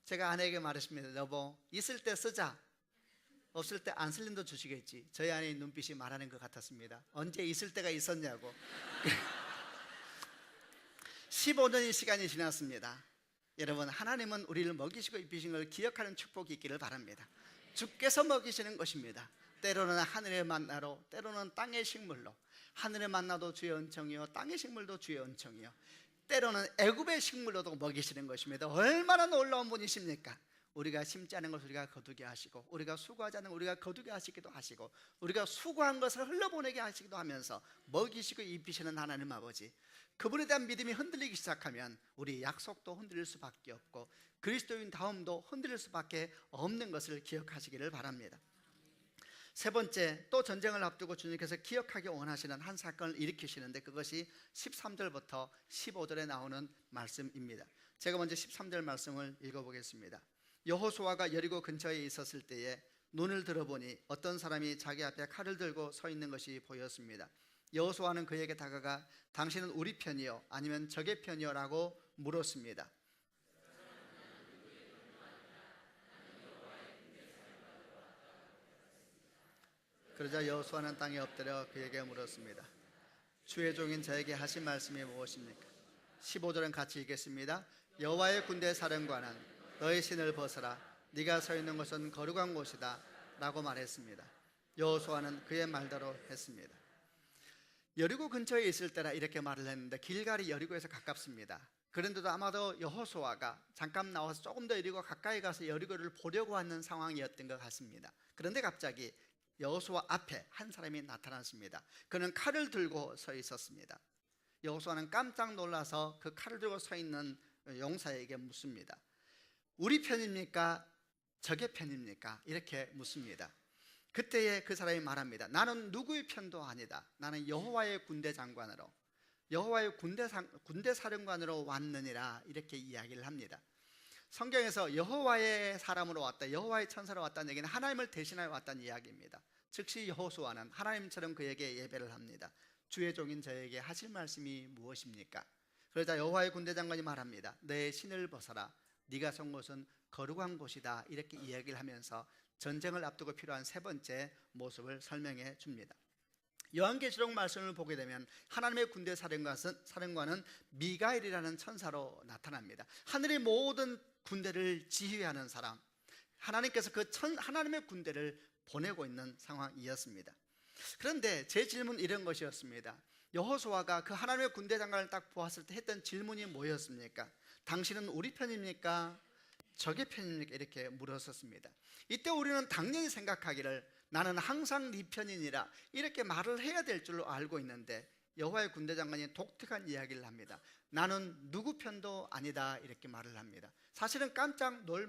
제가 아내에게 말했습니다. 여보 있을 때 쓰자. 없을 때 안 쓸 힘도 주시겠지. 저희 아내의 눈빛이 말하는 것 같았습니다. 언제 있을 때가 있었냐고. 15년의 시간이 지났습니다. 여러분 하나님은 우리를 먹이시고 입히신 걸 기억하는 축복이 있기를 바랍니다. 주께서 먹이시는 것입니다. 때로는 하늘의 만나로, 때로는 땅의 식물로. 하늘의 만나도 주의 은총이요 땅의 식물도 주의 은총이요 때로는 애굽의 식물로도 먹이시는 것입니다. 얼마나 놀라운 분이십니까? 우리가 심지 않은 것을 우리가 거두게 하시고, 우리가 수고하지 않은 것을 우리가 거두게 하시기도 하시고, 우리가 수고한 것을 흘려보내게 하시기도 하면서 먹이시고 입히시는 하나님 아버지, 그분에 대한 믿음이 흔들리기 시작하면 우리 약속도 흔들릴 수밖에 없고 그리스도인 다움도 흔들릴 수밖에 없는 것을 기억하시기를 바랍니다. 세 번째, 또 전쟁을 앞두고 주님께서 기억하기 원하시는 한 사건을 일으키시는데 그것이 13절부터 15절에 나오는 말씀입니다. 제가 먼저 13절 말씀을 읽어보겠습니다. 여호수아가 여리고 근처에 있었을 때에 눈을 들어보니 어떤 사람이 자기 앞에 칼을 들고 서 있는 것이 보였습니다. 여호수아는 그에게 다가가 당신은 우리 편이요 아니면 적의 편이요 라고 물었습니다. 그러자 여호수아는 땅에 엎드려 그에게 물었습니다. 주의 종인 저에게 하신 말씀이 무엇입니까? 15절은 같이 읽겠습니다. 여호와의 군대 사령관은 너의 신을 벗어라. 네가 서 있는 곳은 거룩한 곳이다 라고 말했습니다. 여호수아는 그의 말대로 했습니다. 여리고 근처에 있을 때라 이렇게 말을 했는데 길갈이 여리고에서 가깝습니다. 그런데도 아마도 여호수아가 잠깐 나와서 조금 더 여리고 가까이 가서 여리고를 보려고 하는 상황이었던 것 같습니다. 그런데 갑자기 여호수아 앞에 한 사람이 나타났습니다. 그는 칼을 들고 서 있었습니다. 여호수아는 깜짝 놀라서 그 칼을 들고 서 있는 용사에게 묻습니다. 우리 편입니까? 적의 편입니까? 이렇게 묻습니다. 그때에 그 사람이 말합니다. 나는 누구의 편도 아니다. 나는 여호와의 군대 장관으로 여호와의 군대 사령관으로 왔느니라 이렇게 이야기를 합니다. 성경에서 여호와의 사람으로 왔다, 여호와의 천사로 왔다는 얘기는 하나님을 대신하여 왔다는 이야기입니다. 즉시 여호수아는 하나님처럼 그에게 예배를 합니다. 주의 종인 저에게 하실 말씀이 무엇입니까? 그러자 여호와의 군대 장관이 말합니다. 내 신을 벗어라, 네가 선 곳은 거룩한 곳이다 이렇게 이야기를 하면서 전쟁을 앞두고 필요한 세 번째 모습을 설명해 줍니다. 요한계시록 말씀을 보게 되면 하나님의 군대 사령관은 미가엘이라는 천사로 나타납니다. 하늘의 모든 군대를 지휘하는 사람, 하나님께서 하나님의 군대를 보내고 있는 상황이었습니다. 그런데 제 질문은 이런 것이었습니다. 여호수아가 그 하나님의 군대 장관을 딱 보았을 때 했던 질문이 뭐였습니까? 당신은 우리 편입니까? 적의 편입니까? 이렇게 물었었습니다. 이때 우리는 당연히 생각하기를 나는 항상 네 편이니라 이렇게 말을 해야 될 줄로 알고 있는데 여호와의 군대 장관이 독특한 이야기를 합니다. 나는 누구 편도 아니다 이렇게 말을 합니다. 사실은 깜짝 놀랄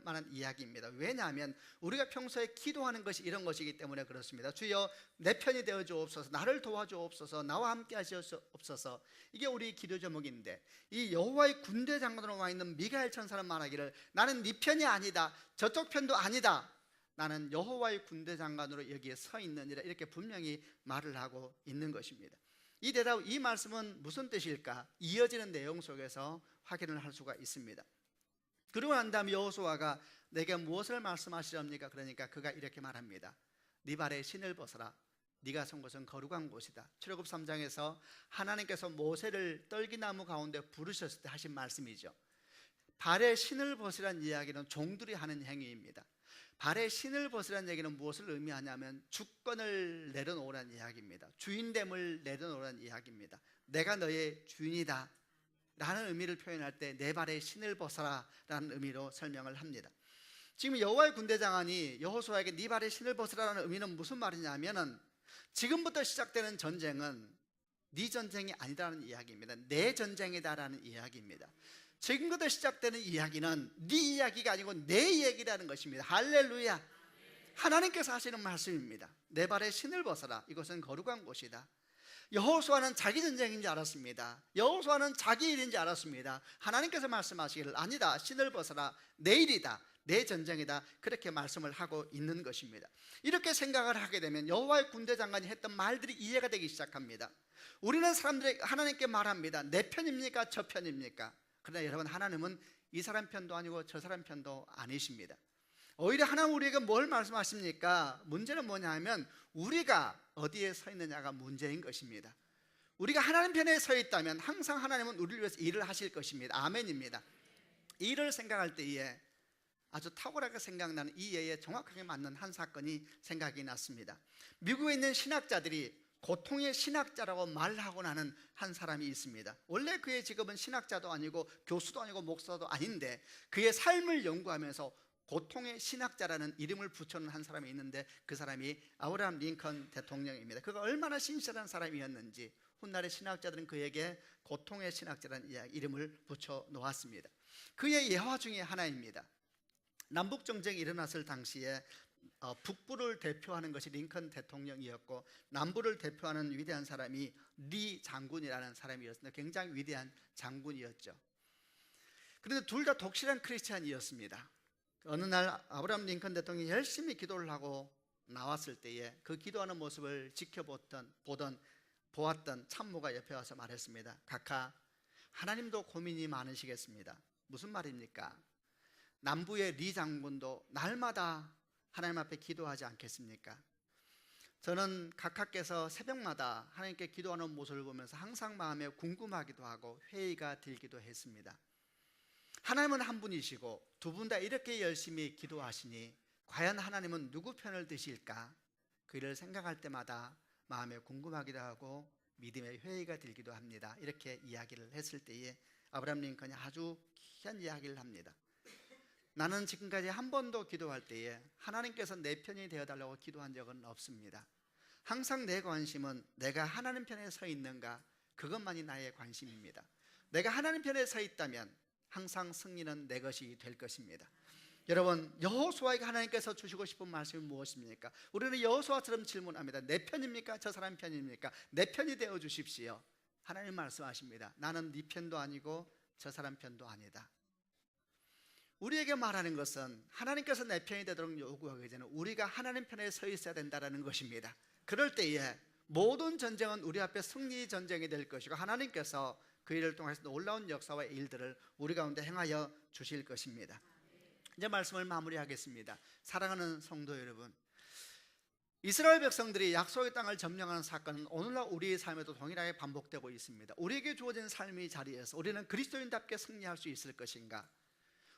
만한 이야기입니다. 왜냐하면 우리가 평소에 기도하는 것이 이런 것이기 때문에 그렇습니다. 주여 내 편이 되어 주옵소서, 나를 도와주옵소서, 나와 함께 하시옵소서. 이게 우리 기도 제목인데 이 여호와의 군대 장관으로 와 있는 미가엘 천사는 말하기를 나는 네 편이 아니다, 저쪽 편도 아니다, 나는 여호와의 군대 장관으로 여기에 서 있느니라 이렇게 분명히 말을 하고 있는 것입니다. 이 대답, 이 말씀은 무슨 뜻일까? 이어지는 내용 속에서 확인을 할 수가 있습니다. 그러고 난 다음 여호수아가 내게 무엇을 말씀하시렵니까? 그러니까 그가 이렇게 말합니다. 네 발에 신을 벗어라, 네가 선 곳은 거룩한 곳이다. 출애굽 3장에서 하나님께서 모세를 떨기나무 가운데 부르셨을 때 하신 말씀이죠. 발에 신을 벗으라는 이야기는 종들이 하는 행위입니다. 발에 신을 벗으라는 얘기는 무엇을 의미하냐면 주권을 내려놓으라는 이야기입니다. 주인됨을 내려놓으라는 이야기입니다. 내가 너의 주인이다 라는 의미를 표현할 때 내 발에 신을 벗어라 라는 의미로 설명을 합니다. 지금 여호와의 군대 장관이 여호수아에게 네 발에 신을 벗으라는 의미는 무슨 말이냐면은 지금부터 시작되는 전쟁은 네 전쟁이 아니다라는 이야기입니다. 내 전쟁이다라는 이야기입니다. 지금부터 시작되는 이야기는 네 이야기가 아니고 내 얘기라는 것입니다. 할렐루야. 하나님께서 하시는 말씀입니다. 내 발에 신을 벗어라, 이것은 거룩한 곳이다. 여호수아는 자기 전쟁인 줄 알았습니다. 여호수아는 자기 일인 줄 알았습니다. 하나님께서 말씀하시기를 아니다, 신을 벗어라, 내 일이다, 내 전쟁이다, 그렇게 말씀을 하고 있는 것입니다. 이렇게 생각을 하게 되면 여호와의 군대 장관이 했던 말들이 이해가 되기 시작합니다. 우리는 사람들에게 하나님께 말합니다. 내 편입니까? 저 편입니까? 그러나 여러분, 하나님은 이 사람 편도 아니고 저 사람 편도 아니십니다. 오히려 하나님 우리에게 뭘 말씀하십니까? 문제는 뭐냐 하면 우리가 어디에 서 있느냐가 문제인 것입니다. 우리가 하나님 편에 서 있다면 항상 하나님은 우리를 위해서 일을 하실 것입니다. 아멘입니다. 일을 생각할 때에 아주 탁월하게 생각나는 이 예에 정확하게 맞는 한 사건이 생각이 났습니다. 미국에 있는 신학자들이 고통의 신학자라고 말하고 나는 한 사람이 있습니다. 원래 그의 직업은 신학자도 아니고 교수도 아니고 목사도 아닌데 그의 삶을 연구하면서 고통의 신학자라는 이름을 붙여놓은 한 사람이 있는데 그 사람이 아브라함 링컨 대통령입니다. 그가 얼마나 신실한 사람이었는지 훗날의 신학자들은 그에게 고통의 신학자라는 이름을 붙여놓았습니다. 그의 예화 중에 하나입니다. 남북정쟁이 일어났을 당시에 북부를 대표하는 것이 링컨 대통령이었고 남부를 대표하는 위대한 사람이 리 장군이라는 사람이었습니다. 굉장히 위대한 장군이었죠. 그런데 둘 다 독실한 크리스찬이었습니다. 어느 날 아브라함 링컨 대통령이 열심히 기도를 하고 나왔을 때에 그 기도하는 모습을 보았던 참모가 옆에 와서 말했습니다. 각하, 하나님도 고민이 많으시겠습니다. 무슨 말입니까? 남부의 리 장군도 날마다 하나님 앞에 기도하지 않겠습니까? 저는 각하께서 새벽마다 하나님께 기도하는 모습을 보면서 항상 마음에 궁금하기도 하고 회의가 들기도 했습니다. 하나님은 한 분이시고 두 분 다 이렇게 열심히 기도하시니 과연 하나님은 누구 편을 드실까? 그 일을 생각할 때마다 마음에 궁금하기도 하고 믿음의 회의가 들기도 합니다. 이렇게 이야기를 했을 때에 아브라함 링컨이 아주 귀한 이야기를 합니다. 나는 지금까지 한 번도 기도할 때에 하나님께서 내 편이 되어달라고 기도한 적은 없습니다. 항상 내 관심은 내가 하나님 편에 서 있는가, 그것만이 나의 관심입니다. 내가 하나님 편에 서 있다면 항상 승리는 내 것이 될 것입니다. 여러분, 여호수아에게 하나님께서 주시고 싶은 말씀이 무엇입니까? 우리는 여호수아처럼 질문합니다. 내 편입니까? 저 사람 편입니까? 내 편이 되어 주십시오. 하나님 말씀하십니다. 나는 네 편도 아니고 저 사람 편도 아니다. 우리에게 말하는 것은 하나님께서 내 편이 되도록 요구하기 전에 우리가 하나님 편에 서 있어야 된다는 것입니다. 그럴 때에 모든 전쟁은 우리 앞에 승리 전쟁이 될 것이고 하나님께서 그 일을 통해서 놀라운 역사와 일들을 우리 가운데 행하여 주실 것입니다. 이제 말씀을 마무리하겠습니다. 사랑하는 성도 여러분, 이스라엘 백성들이 약속의 땅을 점령하는 사건은 오늘날 우리의 삶에도 동일하게 반복되고 있습니다. 우리에게 주어진 삶의 자리에서 우리는 그리스도인답게 승리할 수 있을 것인가?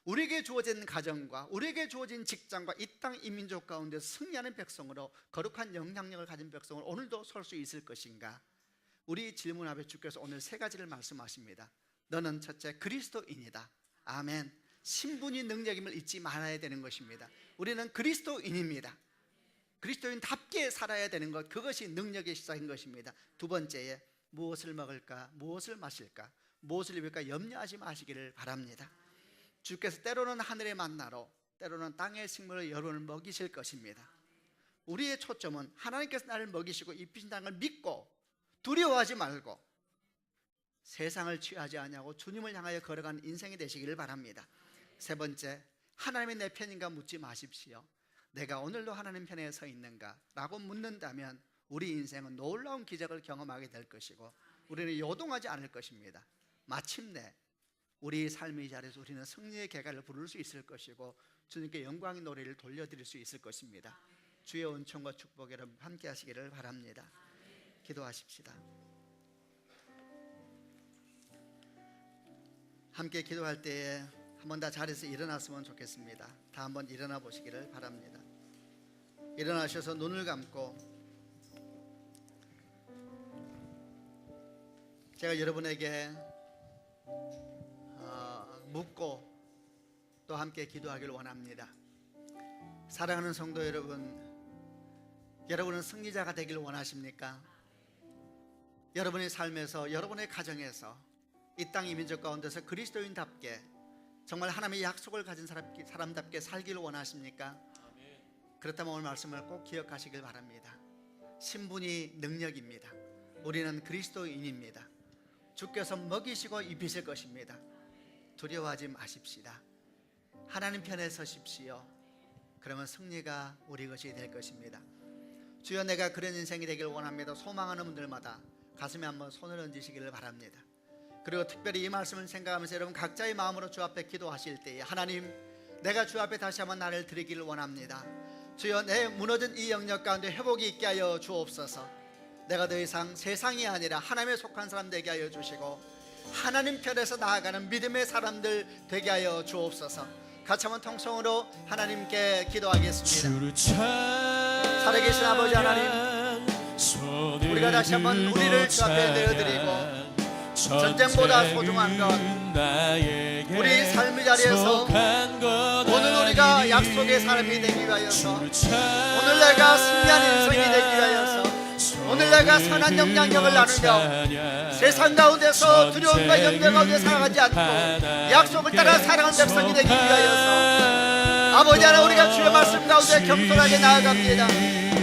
우리에게 주어진 가정과 우리에게 주어진 직장과 이 땅 이민족 가운데 승리하는 백성으로 거룩한 영향력을 가진 백성으로 오늘도 설 수 있을 것인가? 우리 질문 앞에 주께서 오늘 세 가지를 말씀하십니다. 너는 첫째 그리스도인이다. 아멘. 신분이 능력임을 잊지 말아야 되는 것입니다. 우리는 그리스도인입니다. 그리스도인답게 살아야 되는 것, 그것이 능력의 시작인 것입니다. 두 번째에 무엇을 먹을까, 무엇을 마실까, 무엇을 입을까 염려하지 마시기를 바랍니다. 주께서 때로는 하늘의 만나로, 때로는 땅의 식물로 여러분을 먹이실 것입니다. 우리의 초점은 하나님께서 나를 먹이시고 입히신다는 걸 믿고 두려워하지 말고 세상을 취하지 아니하고 주님을 향하여 걸어가는 인생이 되시기를 바랍니다. 세 번째, 하나님이 내 편인가 묻지 마십시오. 내가 오늘도 하나님 편에 서 있는가? 라고 묻는다면 우리 인생은 놀라운 기적을 경험하게 될 것이고 우리는 요동하지 않을 것입니다. 마침내 우리 삶의 자리에서 우리는 승리의 개가를 부를 수 있을 것이고 주님께 영광의 노래를 돌려드릴 수 있을 것입니다. 주의 은총과 축복 여러분 함께 하시기를 바랍니다. 기도하십시다. 함께 기도할 때에 한번 다 자리에서 일어났으면 좋겠습니다. 다 한번 일어나 보시기를 바랍니다. 일어나셔서 눈을 감고 제가 여러분에게 묻고 또 함께 기도하기를 원합니다. 사랑하는 성도 여러분, 여러분은 승리자가 되기를 원하십니까? 여러분의 삶에서, 여러분의 가정에서, 이 땅 이민족 가운데서 그리스도인답게 정말 하나님의 약속을 가진 사람답게 살기를 원하십니까? 그렇다면 오늘 말씀을 꼭 기억하시길 바랍니다. 신분이 능력입니다. 우리는 그리스도인입니다. 주께서 먹이시고 입히실 것입니다. 두려워하지 마십시다. 하나님 편에 서십시오. 그러면 승리가 우리 것이 될 것입니다. 주여, 내가 그런 인생이 되길 원합니다. 소망하는 분들마다 가슴에 한번 손을 얹으시기를 바랍니다. 그리고 특별히 이 말씀을 생각하면서 여러분 각자의 마음으로 주 앞에 기도하실 때에 하나님, 내가 주 앞에 다시 한번 나를 드리기를 원합니다. 주여, 내 무너진 이 영역 가운데 회복이 있게 하여 주옵소서. 내가 더 이상 세상이 아니라 하나님에 속한 사람 되게 하여 주시고 하나님 편에서 나아가는 믿음의 사람들 되게 하여 주옵소서. 같이 한번 통성으로 하나님께 기도하겠습니다. 살아계신 아버지 하나님, 우리가 다시 한번 우리를 주 앞에 내어드리고 전쟁보다 소중한 것, 우리 삶의 자리에서 오늘 우리가 약속의 삶이 되기 위하여서, 오늘 내가 승리하는 인생이 되기 위하여서, 오늘 내가 선한 영향력을 나누며 세상 가운데서 두려움과 염려 가운데 살아가지 않고 약속을 따라 살아가는 백성이 되기 위하여서 아버지 하나님, 우리가 주의 말씀 가운데 겸손하게 나아갑니다.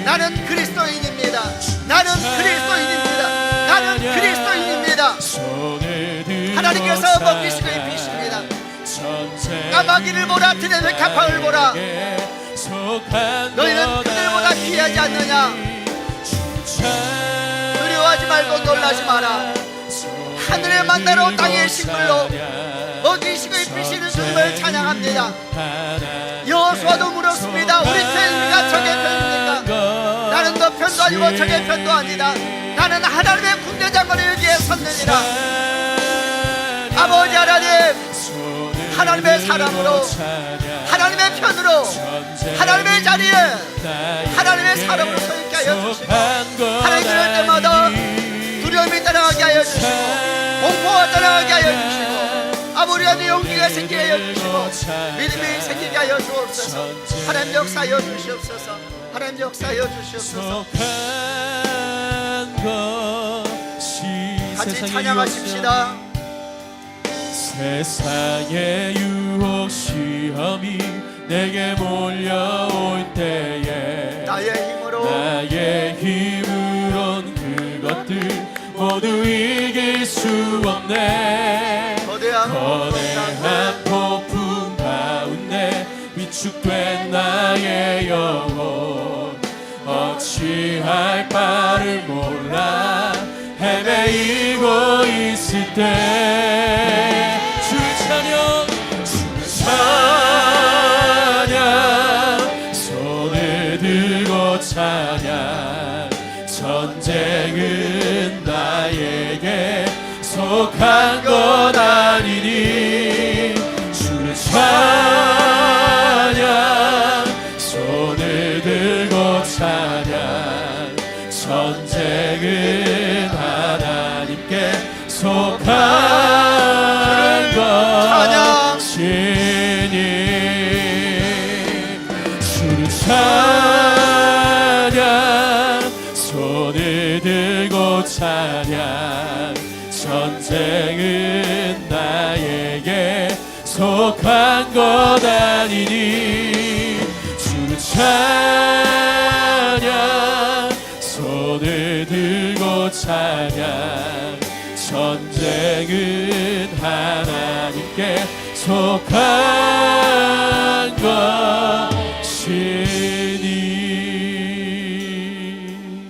나는 그리스도인입니다. 나는 그리스도인입니다. 나는 그리스도인입니다. 하나님께서 먹이시고 입히십니다. 까마귀를 보라, 들의 가팡을 보라. 너희는 그들보다 귀하지 않느냐? 두려워하지 말고 놀라지 마라. 하늘의 만나로 땅의 식물로 먹이시고 입히시는 주님을 찬양합니다. 여호수아도 물었습니다. 우리 편입니까 적의 편입니까? 나는 너 편도 아니고 적의 편도 아니다. 나는 하나님의 군대장관을 여기에 섰느니라. 아버지 하나님, 하나님의 사람으로, 하나님의 편으로, 하나님의 자리에 하나님의 사람으로 서 있게 하여 주시고 하나님 그럴 때마다 두려움이 따라가게 하여 주시고 공포가 따라가게 하여 주시고 아무리 하는 용기가 생기게 하여 주시고 믿음이 생기게 하여 주옵소서. 하나님 역사하여 주시옵소서. 하나님 역사하여 주시옵소서. 같이 찬양하십시다. 세상의 유혹 시험이 내게 몰려올 때에 나의 힘으론 그것들 모두 이길 없네 거대한 폭풍 가운데 위축된 나의 영혼 어찌할 바를 몰라 헤매이고 있을 때 주의 찬양 주의 찬양 손을 들고 찬양 전쟁은 나에게 속한 것 아니니 주의 찬양 손을 들고 찬양 전쟁은 하나님께 속한 것이니 주를 찬양 손을 들고 찬양 전쟁은 나에게 속한 것 아니니 주를 찬양 손을 들고 찬양 전쟁은 하나님께 속한 것이